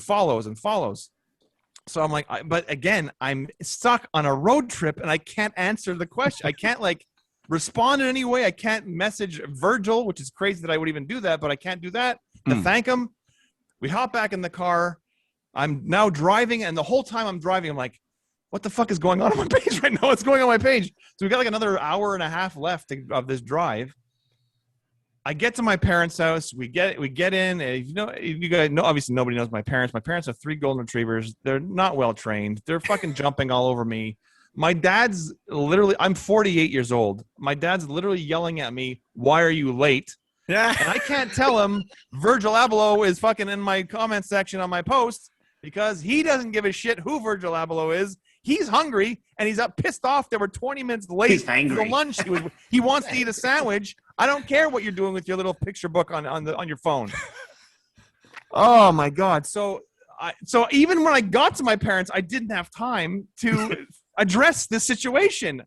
So I'm like, but again, I'm stuck on a road trip and I can't answer the question. I can't like respond in any way. I can't message Virgil, which is crazy that I would even do that, but I can't do that to thank him. We hop back in the car. I'm now driving, and the whole time I'm driving, I'm like, what the fuck is going on my page right now? What's going on my page? So we got like another hour and a half left of this drive. I get to my parents' house. We get in. And you guys know, obviously nobody knows my parents. My parents have 3 golden retrievers. They're not well trained. They're fucking jumping all over me. My dad's literally, I'm 48 years old. My dad's literally yelling at me, why are you late? Yeah. And I can't tell him Virgil Abloh is fucking in my comment section on my post because he doesn't give a shit who Virgil Abloh is. He's hungry and he's pissed off. They were 20 minutes late He's angry. for lunch. He wants to eat a sandwich. I don't care what you're doing with your little picture book on your phone. Oh my God. So even when I got to my parents, I didn't have time to address this situation.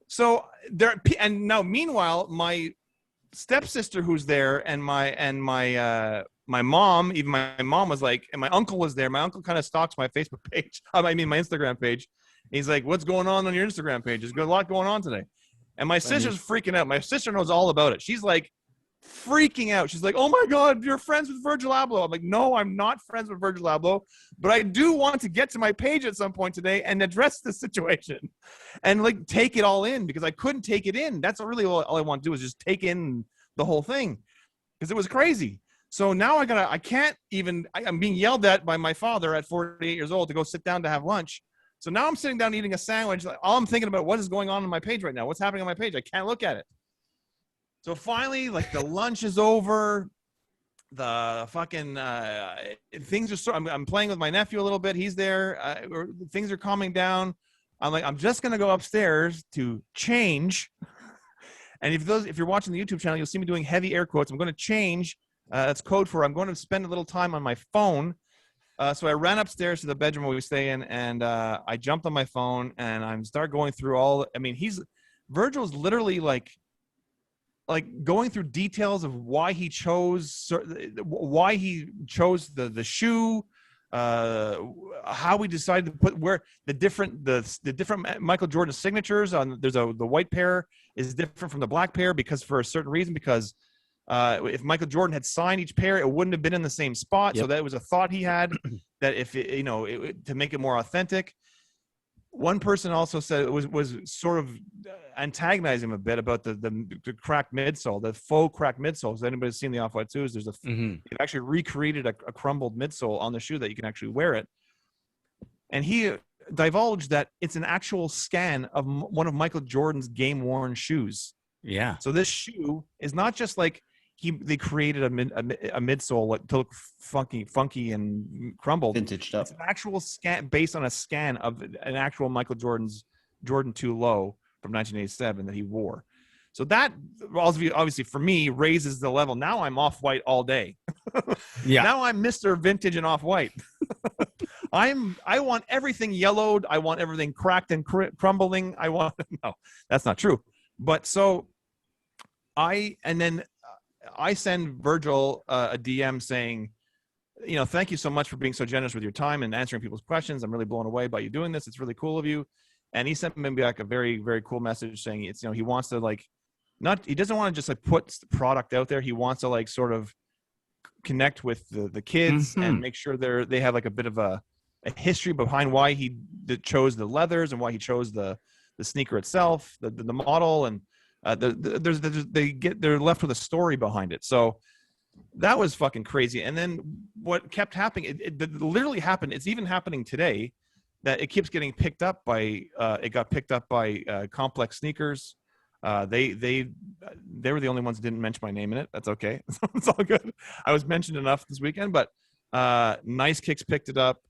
So now meanwhile, my stepsister who's there and my mom, even my mom was like, and my uncle was there. My uncle kind of stalks my Facebook page. My Instagram page. He's like, what's going on your Instagram page? There's a lot going on today. And my sister's freaking out. My sister knows all about it. She's like, freaking out. She's like, "Oh my God, you're friends with Virgil Abloh." I'm like, "No, I'm not friends with Virgil Abloh, but I do want to get to my page at some point today and address the situation and like take it all in, because I couldn't take it in. That's really all I want to do is just take in the whole thing, because it was crazy." So now I'm being yelled at by my father at 48 years old to go sit down to have lunch. So now I'm sitting down eating a sandwich. All I'm thinking about, what is going on my page right now? What's happening on my page? I can't look at it. So finally, like, the lunch is over. The fucking things are I'm playing with my nephew a little bit. He's there. Things are calming down. I'm like, I'm just going to go upstairs to change. And if you're watching the YouTube channel, you'll see me doing heavy air quotes. I'm going to change. That's code for I'm going to spend a little time on my phone. So I ran upstairs to the bedroom where we stay in, and I jumped on my phone and I start going through Virgil's literally like going through details of why he chose the shoe, how we decided to put where the different Michael Jordan signatures on. The white pair is different from the black pair because for a certain reason, because if Michael Jordan had signed each pair, it wouldn't have been in the same spot. Yep. So that was a thought he had that if to make it more authentic. One person also said it was sort of antagonizing him a bit about the cracked midsole, the faux cracked midsole. So anybody's seen the Off-White 2s, they've actually recreated a crumbled midsole on the shoe that you can actually wear it. And he divulged that it's an actual scan of one of Michael Jordan's game-worn shoes. Yeah. So this shoe is not just like they created a midsole to look funky and crumbled. Vintaged up. It's an actual scan based on a scan of an actual Michael Jordan's Jordan 2 Low from 1987 that he wore. So that obviously for me raises the level. Now I'm Off-White all day. Yeah. Now I'm Mr. Vintage and Off-White. I want everything yellowed. I want everything cracked and crumbling. No, that's not true. But so I send Virgil a DM saying, thank you so much for being so generous with your time and answering people's questions. I'm really blown away by you doing this. It's really cool of you. And he sent me back a very, very cool message saying it's, he wants to he doesn't want to just like put the product out there. He wants to like sort of connect with the kids and make sure they have like a bit of a history behind why he chose the leathers and why he chose the sneaker itself, the model, and they're left with a story behind it. So that was fucking crazy. And then what kept happening, it literally happened. It's even happening today that it keeps getting picked up by. It got picked up by Complex Sneakers. They were the only ones that didn't mention my name in it. That's okay. It's all good. I was mentioned enough this weekend, but Nice Kicks picked it up.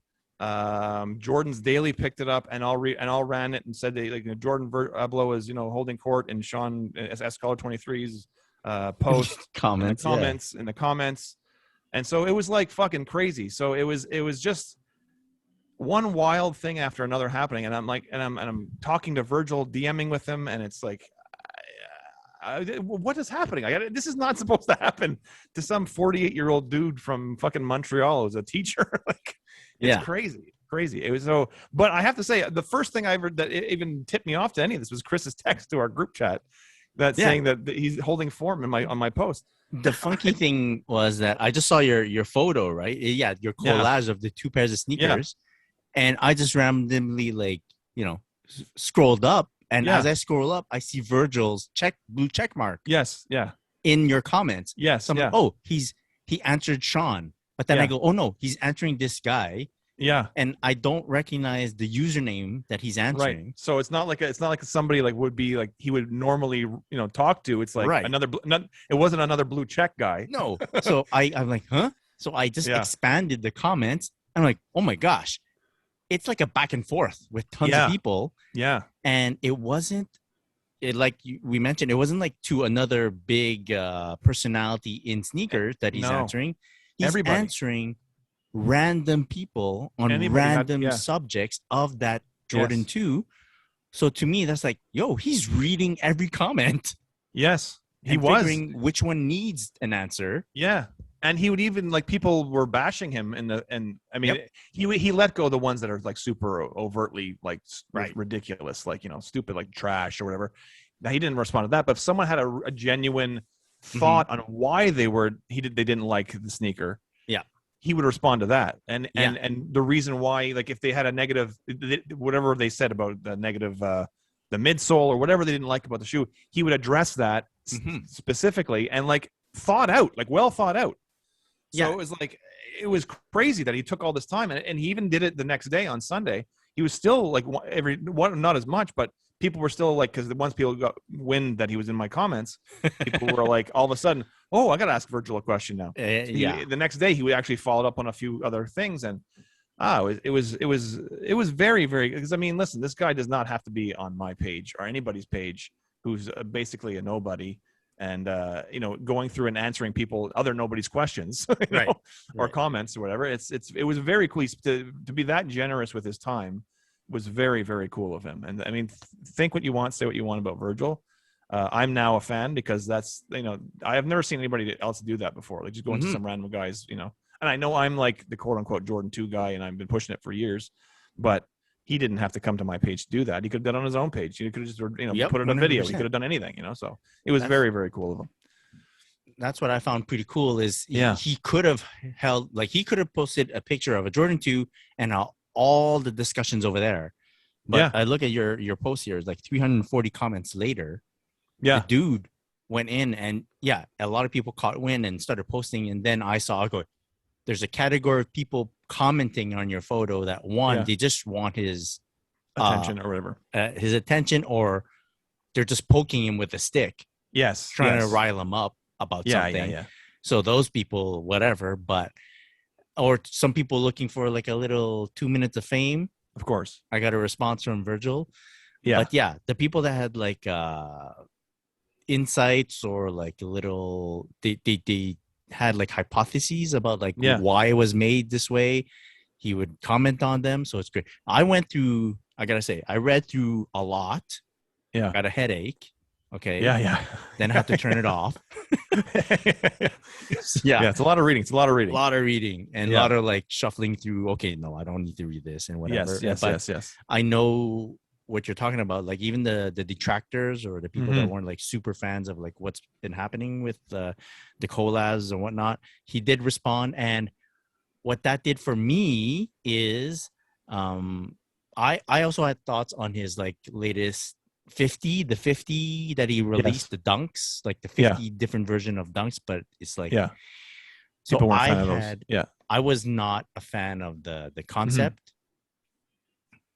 Jordan's Daily picked it up and all ran it and said Jordan Abloh is holding court in Sean S Color 23's post comments in the comments, and so it was like fucking crazy. So it was just one wild thing after another happening, and I'm talking to Virgil, DMing with him, and it's like, what is happening? This is not supposed to happen to some 48-year-old dude from fucking Montreal who's a teacher. It's crazy. It was so, but I have to say, the first thing that even tipped me off to any of this was Chris's text to our group chat saying that he's holding form on my post. The funky thing was that I just saw your photo, right? Yeah, your collage of the two pairs of sneakers, and I just randomly scrolled up, and as I scroll up, I see Virgil's blue check mark. Yes, yeah. In your comments, yes, so like, oh, he answered Sean. But then I go, oh no, he's answering this guy. Yeah. And I don't recognize the username that he's answering. Right. So it's not like somebody would be like he would normally talk to. It's like it wasn't another blue check guy. No. So I'm like, huh? So I just expanded the comments. I'm like, oh my gosh, it's like a back and forth with tons of people. Yeah. And it wasn't. Like we mentioned, it wasn't like to another big personality in sneakers that he's answering. He's answering random people on random subjects of that Jordan 2. So to me, that's like, yo, he's reading every comment. Yes, he was figuring which one needs an answer. Yeah, and he would even people were bashing him he let go of the ones that are like super overtly ridiculous, stupid, like trash or whatever. Now he didn't respond to that, but if someone had a genuine thought on why they didn't like the sneaker, he would respond to that. And the reason why, like if they had a negative, whatever they said about the negative, the midsole or whatever they didn't like about the shoe, he would address that specifically and like well thought out. So it was crazy that he took all this time, and he even did it the next day on Sunday. He was still like not as much, but people were still like, because once people got wind that he was in my comments, people were like, all of a sudden, oh, I got to ask Virgil a question now. The next day, he would actually follow up on a few other things, and it was very, very. Because I mean, listen, this guy does not have to be on my page or anybody's page who's basically a nobody, and going through and answering other nobody's questions, or comments or whatever. It was very cool to be that generous with his time. Was very, very cool of him. And I mean, think what you want, say what you want about Virgil. I'm now a fan because that's, I have never seen anybody else do that before. Like just going to some random guys, and I know I'm like the quote unquote Jordan 2 guy, and I've been pushing it for years, but he didn't have to come to my page to do that. He could have done it on his own page. He could have just, put it on video. He could have done anything, so it was very, very cool of him. That's what I found pretty cool is he could have posted a picture of a Jordan 2 and all the discussions over there. But I look at your post here, it's like 340 comments later. The dude went in and a lot of people caught wind and started posting. And then I go, there's a category of people commenting on your photo that they just want his attention or whatever, his attention, or they're just poking him with a stick. Trying to rile him up about something. So those people, whatever, or some people looking for like a little 2 minutes of fame. Of course. I got a response from Virgil. But the people that had like insights or like a little, they had like hypotheses about like why it was made this way, he would comment on them. So it's great. I gotta say, I read through a lot. Got a headache. Okay. Then I have to turn it off. It's a lot of reading. And a lot of like shuffling through. Okay, no, I don't need to read this and whatever. Yes. I know what you're talking about. Like even the detractors or the people that weren't like super fans of like what's been happening with the collabs and whatnot. He did respond, and what that did for me is, I also had thoughts on his like latest 50 that he released, the dunks, like the 50 different version of dunks, but it's like people weren't a fan of those. I was not a fan of the concept,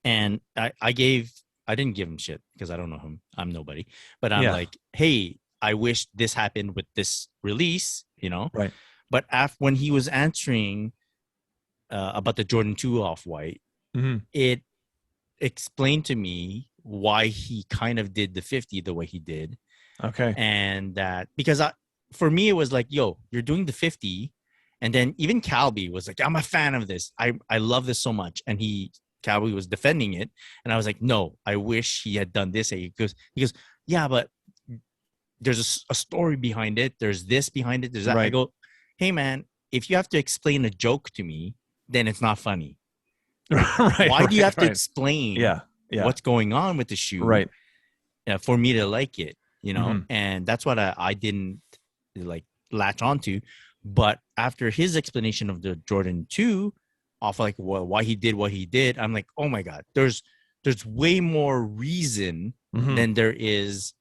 and I didn't give him shit because I don't know him, I'm nobody, but I'm like, hey, I wish this happened with this release, right? But when he was answering about the Jordan 2 Off-White, it explained to me why he kind of did the 50 the way he did. Okay. And that, because for me, it was like, yo, you're doing the 50. And then even Calby was like, I'm a fan of this. I love this so much. And Calby was defending it. And I was like, no, I wish he had done this. He goes, yeah, but there's a story behind it. There's this behind it. There's that. Right. I go, hey man, if you have to explain a joke to me, then it's not funny. Why do you have to explain what's going on with the shoe, right? For me to like it, and that's what I didn't like latch onto. But after his explanation of the Jordan 2, off like why he did what he did, I'm like, oh my god, there's way more reason than there is.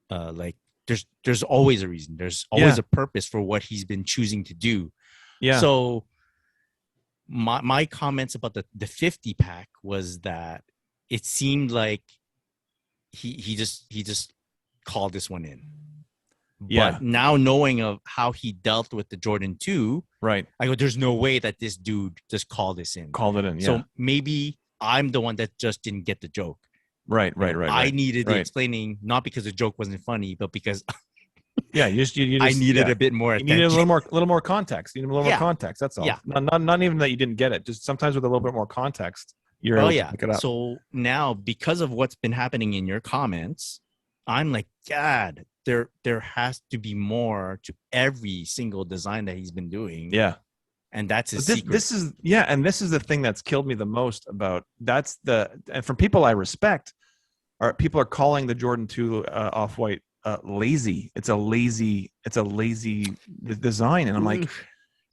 Like there's always a reason. There's always a purpose for what he's been choosing to do. Yeah. So my comments about the 50 pack was that it seemed like he just called this one in. But now knowing of how he dealt with the Jordan 2, right? I go, there's no way that this dude just called it in. Yeah. So maybe I'm the one that just didn't get the joke. Right. I needed the explaining, not because the joke wasn't funny, but because you just I needed a bit more attention. You needed a little more context. You need a little more context. That's all. Yeah. Not even that you didn't get it. Just sometimes with a little bit more context, you're able to pick it up. So now, because of what's been happening in your comments, I'm like, God, there has to be more to every single design that he's been doing. Yeah. And that's his secret. This is the thing that's killed me the most about and from people I respect, people are calling the Jordan 2 Off-White lazy. It's a lazy design, and I'm like,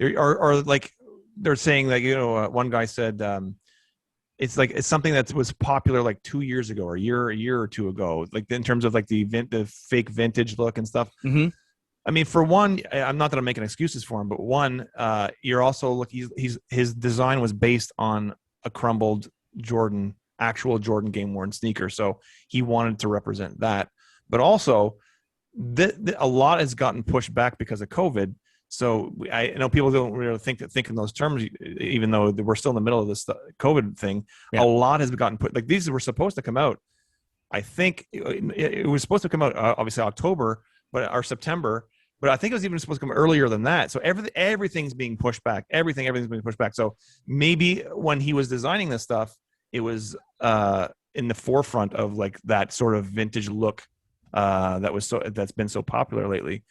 or like they're saying like, you know, one guy said it's like it's something that was popular like 2 years ago or a year or two ago, like in terms of like the fake vintage look and stuff. Mm-hmm. I mean, for one, I'm not that I'm making excuses for him, but one, you're also look. His design was based on a crumbled actual Jordan game worn sneaker, so he wanted to represent that. But also, a lot has gotten pushed back because of COVID. So I know people don't really think in those terms, even though we're still in the middle of this COVID thing. Yeah. A lot has gotten put. Like these were supposed to come out. I think it was supposed to come out obviously October, or September. But I think it was even supposed to come earlier than that. So everything's being's pushed back. Everything's being pushed back. So maybe when he was designing this stuff, it was in the forefront of like that sort of vintage look that's been so popular lately.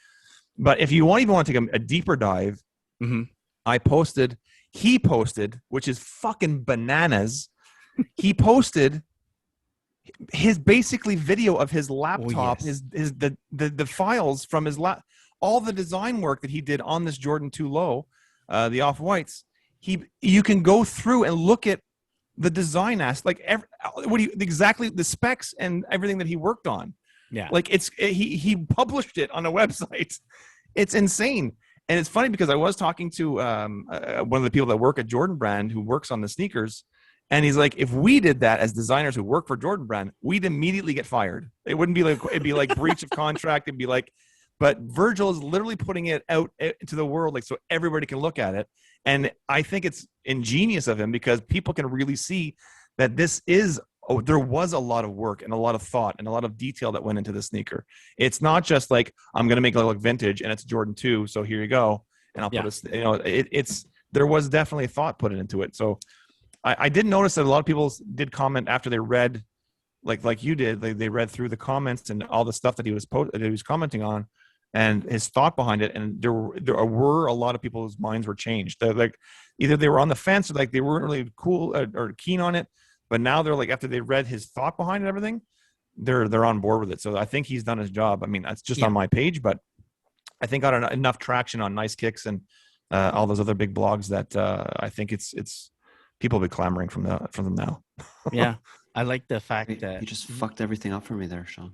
But if you want to take a deeper dive, mm-hmm. He posted, which is fucking bananas. He posted his basically video of his laptop, the files from his all the design work that he did on this Jordan 2 Low, the Off-Whites. You can go through and look at the design aspect, like exactly the specs and everything that he worked on. Yeah, like he published it on a website. It's insane. And it's funny because I was talking to one of the people that work at Jordan Brand who works on the sneakers, and he's like, if we did that as designers who work for Jordan Brand, we'd immediately get fired. It wouldn't be like, it'd be like breach of contract. It'd be like, but Virgil is literally putting it out into the world, like so everybody can look at it. And I think it's ingenious of him because people can really see that there was a lot of work and a lot of thought and a lot of detail that went into the sneaker. It's not just like, I'm going to make it look vintage and it's Jordan 2. So here you go. And I'll put there was definitely thought put into it. So I did notice that a lot of people did comment after they read, like you did, they read through the comments and all the stuff that he was commenting on and his thought behind it. And there were a lot of people whose minds were changed. They're like, either they were on the fence or like they weren't really cool or keen on it. But now they're like, after they read his thought behind everything, they're on board with it. So I think he's done his job. I mean, that's just on my page, but I think got enough traction on Nice Kicks and all those other big blogs that I think it's people will be clamoring from them now. Yeah, I like the fact that you just fucked everything up for me there, Sean.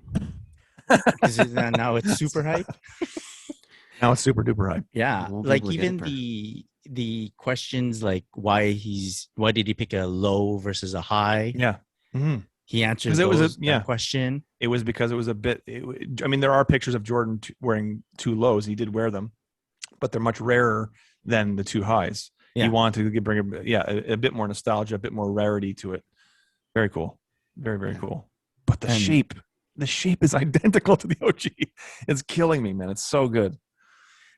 Now it's super hype. Now it's super duper hype. Yeah, like even the questions like why did he pick a low versus a high? Yeah, mm-hmm. He answers that question. It was because it was a bit. I mean, there are pictures of Jordan wearing 2 lows. He did wear them, but they're much rarer than the 2 highs. Yeah. He wanted to bring a bit more nostalgia, a bit more rarity to it. Very cool, very very cool. But the shape is identical to the OG. It's killing me, man. It's so good.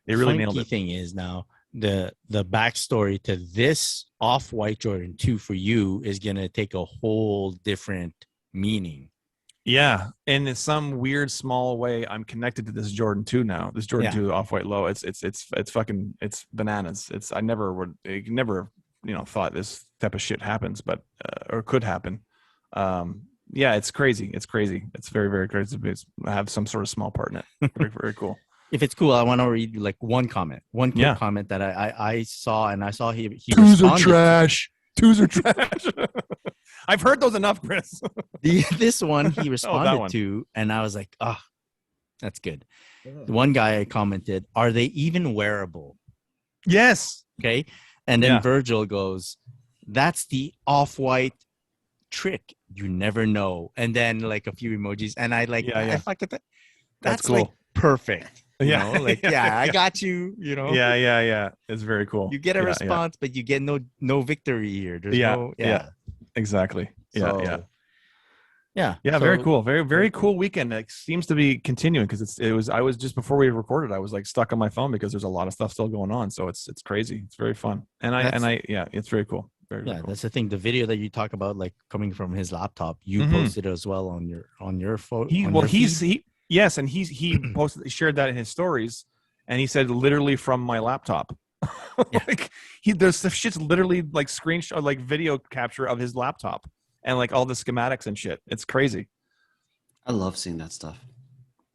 They really nailed it. The thing is now the backstory to this Off-White Jordan 2 for you is gonna take a whole different meaning. Yeah, and in some weird small way, I'm connected to this Jordan 2 now. This Jordan 2 Off-White Low. It's fucking bananas. I never thought this type of shit happens, but or could happen. Yeah, it's crazy. It's crazy. It's very very crazy. I have some sort of small part in it. Very very cool. If it's cool, I want to read like one comment comment that I saw, and I saw he Twos are trash. Twos are trash. I've heard those enough, Chris. This one he responded to, and I was like, oh, that's good. The one guy I commented, are they even wearable? Yes. Okay. And then Virgil goes, that's the Off-White trick. You never know. And then like a few emojis, and I like, I fucking that's cool. Like perfect. You know, like I got you. You know. Yeah. It's very cool. You get a response, but you get no victory here. There's exactly. So, yeah. Very cool. Very very cool weekend. It seems to be continuing because I was just before we recorded. I was like stuck on my phone because there's a lot of stuff still going on. So it's crazy. It's very fun. And it's very cool. Very cool. That's the thing. The video that you talk about, like coming from his laptop, you posted as well on your photo. Yes, and he shared that in his stories, and he said literally from my laptop. Like there's the shit's literally like screenshot, like video capture of his laptop, and like all the schematics and shit. It's crazy. I love seeing that stuff.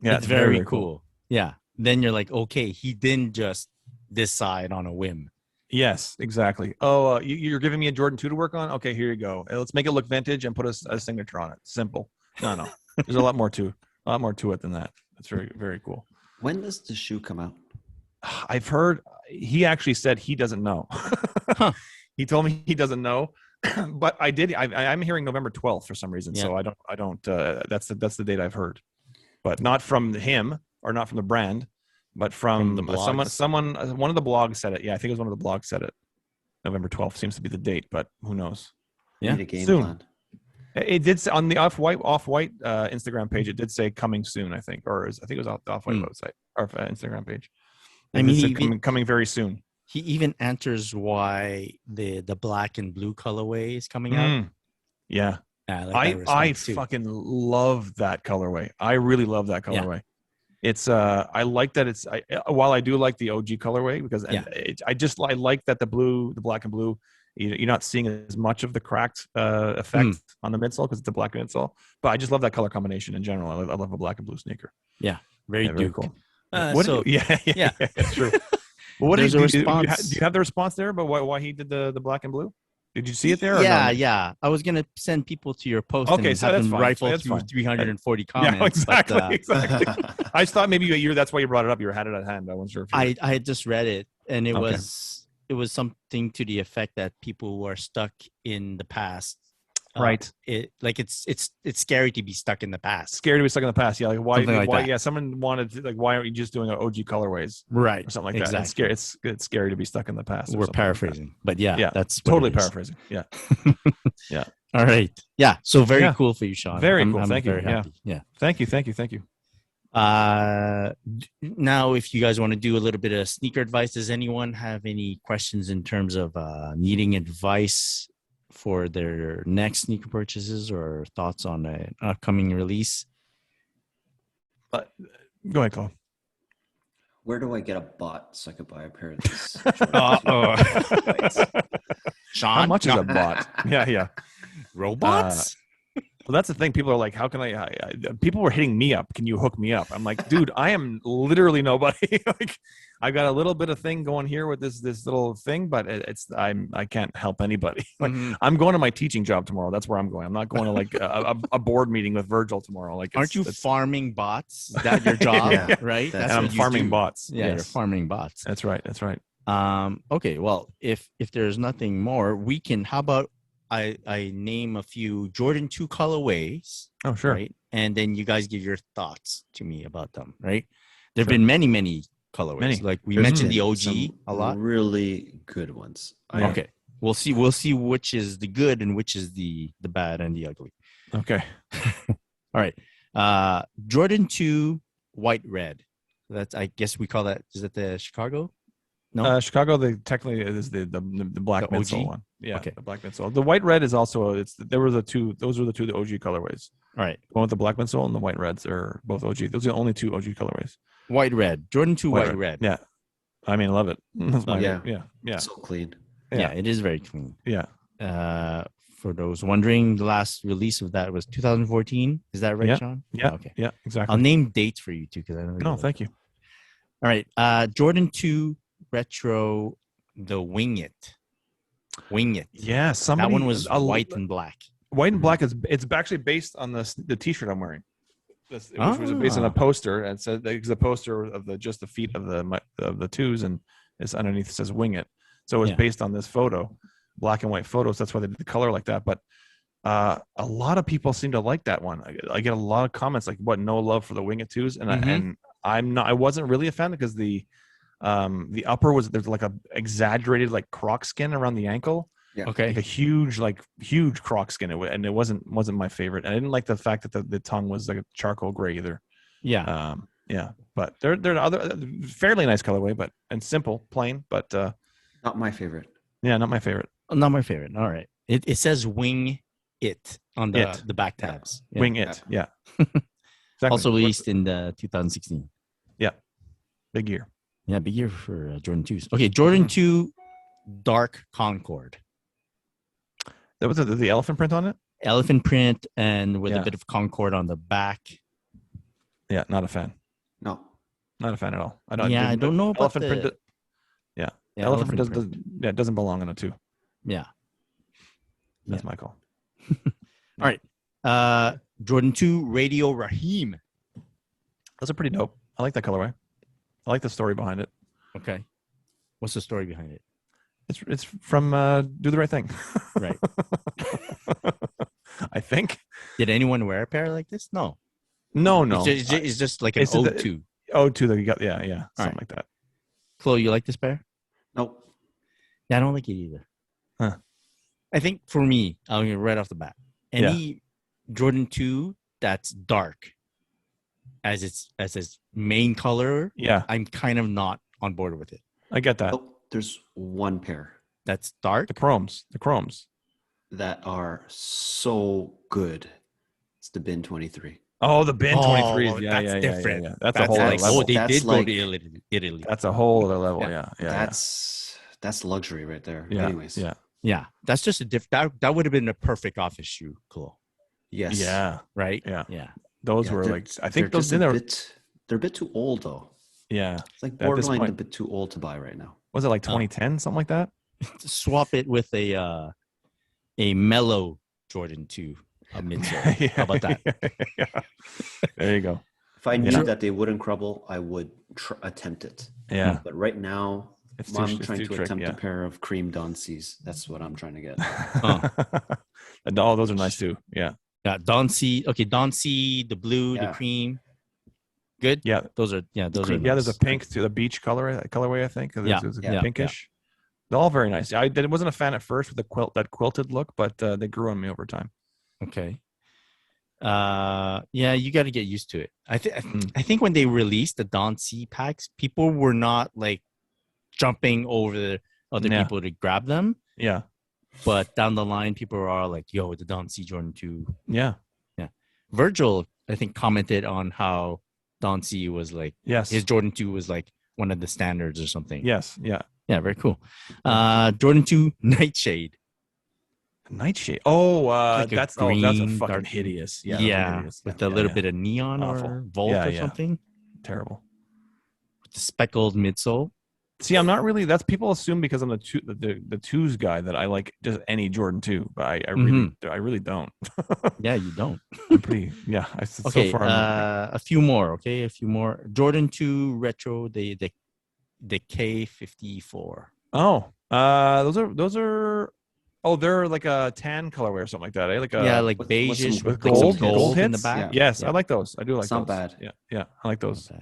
Yeah, it's very cool. Yeah. Then you're like, okay, he didn't just decide on a whim. Yes, exactly. Oh, you're giving me a Jordan 2 to work on? Okay, here you go. Let's make it look vintage and put a signature on it. Simple. No. There's a lot more to it than that. That's very, very cool. When does the shoe come out? I've heard he actually said he doesn't know. Huh. He told me he doesn't know, but I'm hearing November 12th for some reason. Yeah. So I don't. That's the date I've heard, but not from him or not from the brand, but from the blogs? someone. One of the blogs said it. Yeah, I think it was one of the blogs said it. November 12th seems to be the date, but who knows? Yeah. Need a game Soon. plan. It did say on the Off-White Instagram page. It did say coming soon. I think it was off the Off-White website or Instagram page. I mean, coming very soon. He even answers why the black and blue colorway is coming out. Yeah, I fucking love that colorway. I really love that colorway. Yeah. It's I like that it's while I do like the OG colorway because I like that the black and blue. You're not seeing as much of the cracked effect on the midsole because it's a black midsole. But I just love that color combination in general. I love a black and blue sneaker. Yeah, very cool. Yeah, that's true. Well, what There's do a you response. do? You have the response there about why he did the black and blue? Did you see it there? Yeah. I was gonna send people to your post. Okay, and so have that's them fine. rifle That's through fine. 340 comments. Yeah, exactly. But, Exactly. I just thought maybe that's why you brought it up. You had it at hand. I wasn't sure. I had just read it, and it was something to the effect that people who are stuck in the past. Right. It's scary to be stuck in the past. Scary to be stuck in the past. Yeah. Like why? That. Yeah. Someone wanted to, why aren't you just doing OG colorways? Right. Or something like exactly. that. It's scary to be stuck in the past. We're paraphrasing, but yeah, that's totally paraphrasing. Yeah. Yeah. All right. Yeah. So very cool for you, Sean. Very cool. I'm Thank you. Very happy. Yeah. Thank you. Now, if you guys want to do a little bit of sneaker advice, does anyone have any questions in terms of needing advice for their next sneaker purchases or thoughts on an upcoming release? Go ahead, Cole. Where do I get a bot so I could buy a pair of these? Sean, how much is a bot? Yeah. Robots? Well, that's the thing. People are like, how can I people were hitting me up. Can you hook me up? I'm like, dude, I am literally nobody. Like, I got a little bit of thing going here with this little thing, but I can't help anybody. Like, I'm going to my teaching job tomorrow. That's where I'm going. I'm not going to like a board meeting with Virgil tomorrow. Like, aren't you farming bots? Is that your job? Right. That's and I'm farming bots. Yeah, you're farming bots. That's right. Okay. Well, if there's nothing more, we can. How about I name a few Jordan 2 colorways. Oh, sure. Right? And then you guys give your thoughts to me about them, right? There have been many colorways. Like we mentioned the OG a lot. Really good ones. Okay. We'll see which is the good and which is the bad and the ugly. Okay. All right. Jordan 2 white red. That's, I guess we call that, is that the Chicago? No, Chicago. Technically is the black midsole one. Yeah, okay. The black midsole. The white red is also Those were the two the OG colorways. All right, the one with the black midsole and the white reds are both OG. Those are the only two OG colorways. White red, Jordan 2 white red. Yeah, I mean, love it. Yeah, yeah. So clean. Yeah, it is very clean. Yeah. For those wondering, the last release of that was 2014. Is that right, Sean? Yeah. Okay. Yeah, exactly. I'll name dates for you too because I know. No, thank you. All right, Jordan 2 retro, the Wing It. Yeah, that one was white and black. White and black it's actually based on the T-shirt I'm wearing, which was based on a poster, and so there's a poster of the feet of the twos, and it's underneath it says "Wing It." So it was based on this photo, black and white photos. That's why they did the color like that. But a lot of people seem to like that one. I get a lot of comments like, "What? No love for the Wing It twos?" And I wasn't really a fan because the upper there's like a exaggerated like croc skin around the ankle. Yeah. Okay. Like a huge croc skin, and it wasn't my favorite. And I didn't like the fact that the tongue was like a charcoal gray either. Yeah. But they're other fairly nice colorway, and simple, plain, but not my favorite. Yeah, not my favorite. Not my favorite. All right. It says Wing It on the back tabs. Yeah. Wing It. Yeah. Exactly. Also released in 2016. Yeah. Big year. Yeah, big year for Jordan 2s. Okay, Jordan 2 Dark Concord. That was the elephant print on it? Elephant print and with a bit of Concord on the back. Yeah, not a fan. No. Not a fan at all. I don't know about elephant the print. Yeah, elephant print it doesn't belong on it too. Yeah, that's my call. All right, Jordan 2 Radio Raheem. Those are pretty dope. I like that colorway. I like the story behind it. Okay, what's the story behind it? It's from Do the Right Thing. Right. I think. Did anyone wear a pair like this? No. No. It's just like an O2. O2 that you got. Yeah. Something like that. Chloe, you like this pair? Nope. Yeah, I don't like it either. Huh. I think for me, I'll get right off the bat. Any Jordan 2 that's dark as its main color, I'm kind of not on board with it. I get that. Oh, there's one pair that's dark. The chromes that are so good. It's the Bin 23. Oh, the Bin 23s. That's different. Yeah. That's a whole other level. Oh, they did go to Italy. That's a whole other level. Yeah. That's luxury right there. Yeah. Anyways. Yeah. That's just a that would have been a perfect office shoe, Chloe. Yes. Yeah. Right? Yeah. Those were like, I think those they're a bit too old though. Yeah. It's like borderline a bit too old to buy right now. Was it like 2010, something like that? Swap it with a mellow Jordan 2 midsole. How about that? Yeah. There you go. If I knew that they wouldn't crumble, I would attempt it. Yeah. But right now, I'm trying to attempt a a pair of cream Donceys. That's what I'm trying to get. Oh, those are nice too. Yeah. Yeah, Doncy. Okay, Doncy, the blue, the cream. Good. Yeah, those are nice. There's a pink to the beach colorway. I think. There's pinkish. They're all very nice. I wasn't a fan at first with that quilted look, but they grew on me over time. Okay. Yeah, you got to get used to it. I think when they released the Doncy packs, people were not like jumping over the other people to grab them. Yeah. But down the line, people are like, "Yo, the Doncy Jordan 2." Yeah. Virgil, I think, commented on how Doncy was like, his Jordan 2 was like one of the standards or something. Yes. Yeah. Yeah. Very cool. Jordan 2 Nightshade. Nightshade. Oh, like that's green, that's a fucking dark, hideous. Hideous. With a little bit of neon or Volt or something. Terrible. With the speckled midsole. See, I'm not really. That's people assume because I'm the twos guy that I like just any Jordan 2, but I really don't. Yeah, you don't. I'm pretty. Yeah. Okay. So far, a few more. Okay, a few more. Jordan 2 retro. The K54. Oh, those are. Oh, they're like a tan colorway or something like that, eh? Like beige with gold hits in the back. Yeah. Yes, I like those. I do like those. Not bad. Yeah, I like those.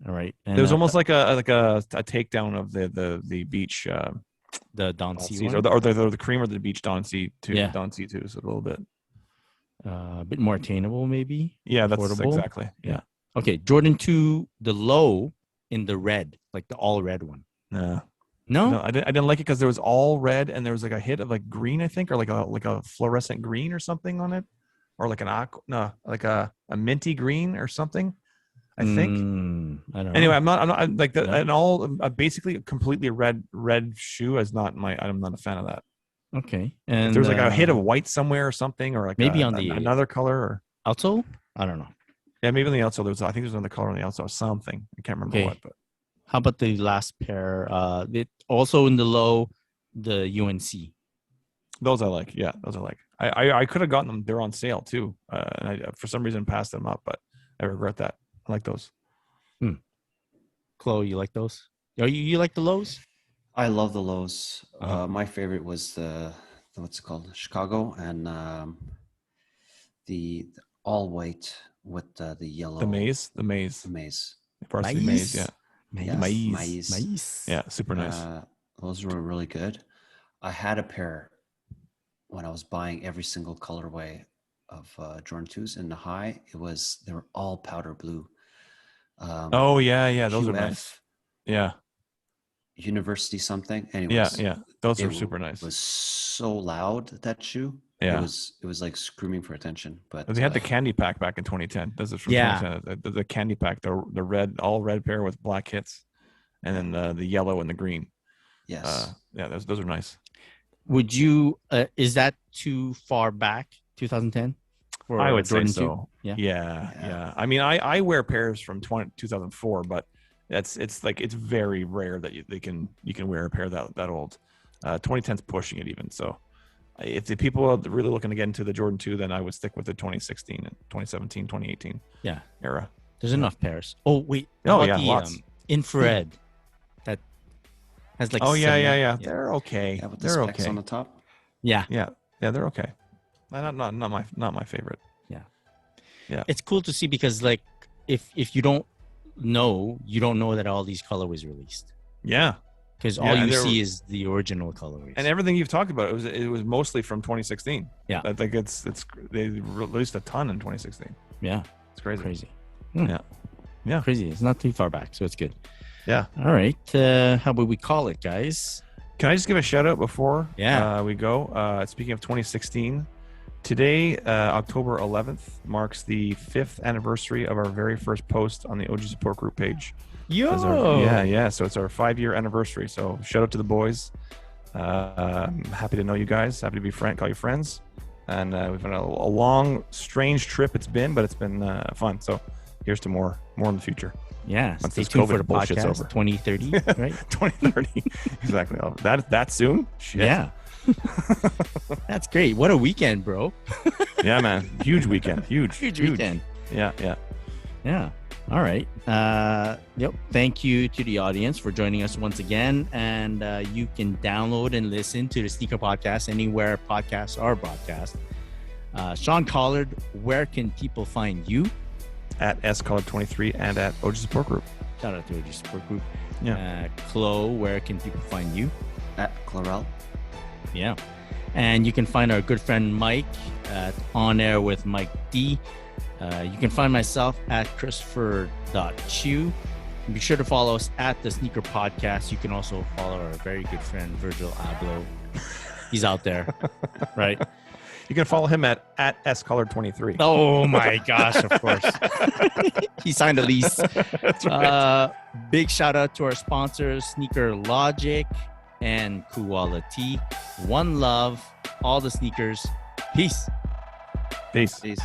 All right. And there's almost like a takedown of the beach the Doncy or the cream or the beach Doncy too. Yeah. Doncy too, so a little bit a bit more attainable maybe. Yeah, that's affordable. Exactly. Yeah. Okay, Jordan 2 the low in the red, like the all red one. No, I didn't like it because there was all red and there was like a hit of like green, I think, or like a fluorescent green or something on it, or like like a minty green or something. I think. I don't know. Anyway, I'm not like that. And all basically completely red shoe is not I'm not a fan of that. Okay. And if there's like a hit of white somewhere or something, or like maybe another color or outsole. I don't know. Yeah, maybe on the outsole. I think there's another color on the outsole or something. I can't remember what. But how about the last pair? Also in the low, the UNC. Those I like. Yeah, those I like. I could have gotten them. They're on sale too, and I for some reason passed them up, but I regret that. I like those. Chloe, you like those? You like the lows? I love the lows. My favorite was the what's it called? Chicago, and the all white with the yellow. The maze. Varsity maze. Yeah. Maze. Yeah, super nice. Those were really good. I had a pair when I was buying every single colorway of Jordan 2s in the high. They were all powder blue. Those are nice. Yeah. University something. Anyways, those are super nice. It was so loud, that shoe. Yeah. It was like screaming for attention. But they had the candy pack back in 2010. This is from 2010. The candy pack, the red, all red pair with black hits, and then the yellow and the green. Yes. Those are nice. Would you? Is that too far back? 2010. for I would say Jordan so. 2? Yeah. I mean, I wear pairs from 2004, but it's very rare that you can wear a pair that old. 2010's pushing it even. So if the people are really looking to get into the Jordan 2, then I would stick with the 2016 and 2017, 2018 era. There's enough pairs. Oh, wait. Lots. Infrared that has like yeah. They're okay. Yeah, with the They're specs okay. on the top. Yeah. They're okay. Not my favorite. Yeah. It's cool to see because like if you don't know that all these colorways released. Yeah. Because all you see is the original colorways. And everything you've talked about, it was mostly from 2016. Yeah. I think they released a ton in 2016. Yeah. It's crazy. Yeah. Crazy. It's not too far back, so it's good. Yeah. All right. How about we call it, guys? Can I just give a shout out before we go? Speaking of 2016, today, October 11th, marks the 5th anniversary of our very first post on the OG Support Group page. Yeah. So it's our 5-year anniversary. So shout out to the boys. Happy to know you guys. Happy to call you friends. And we've had a long, strange trip it's been, but it's been fun. So here's to more in the future. Yeah. Once Stay this tuned for COVID the bullshit's podcast, over. 2030, right? 2030. Exactly. That soon? Shit. Yeah. That's great. What a weekend, bro. Yeah, man. Huge weekend. Huge weekend. Yeah. All right. Thank you to the audience for joining us once again. And you can download and listen to the Sneaker Podcast anywhere podcasts are broadcast. Sean Collard, where can people find you? At SCollard23 and at OG Support Group. Shout out to OG Support Group. Yeah. Chloe, where can people find you? At Clarel. Yeah. And you can find our good friend Mike at On Air with Mike D. You can find myself at Christopher.Chew. Be sure to follow us at the Sneaker Podcast. You can also follow our very good friend Virgil Abloh. He's out there, right? You can follow him at SCollard23. Oh my gosh, of course. He signed a lease. That's right. Big shout out to our sponsors, Sneaker Logic and Quality. One love, all the sneakers. Peace. Peace. Peace.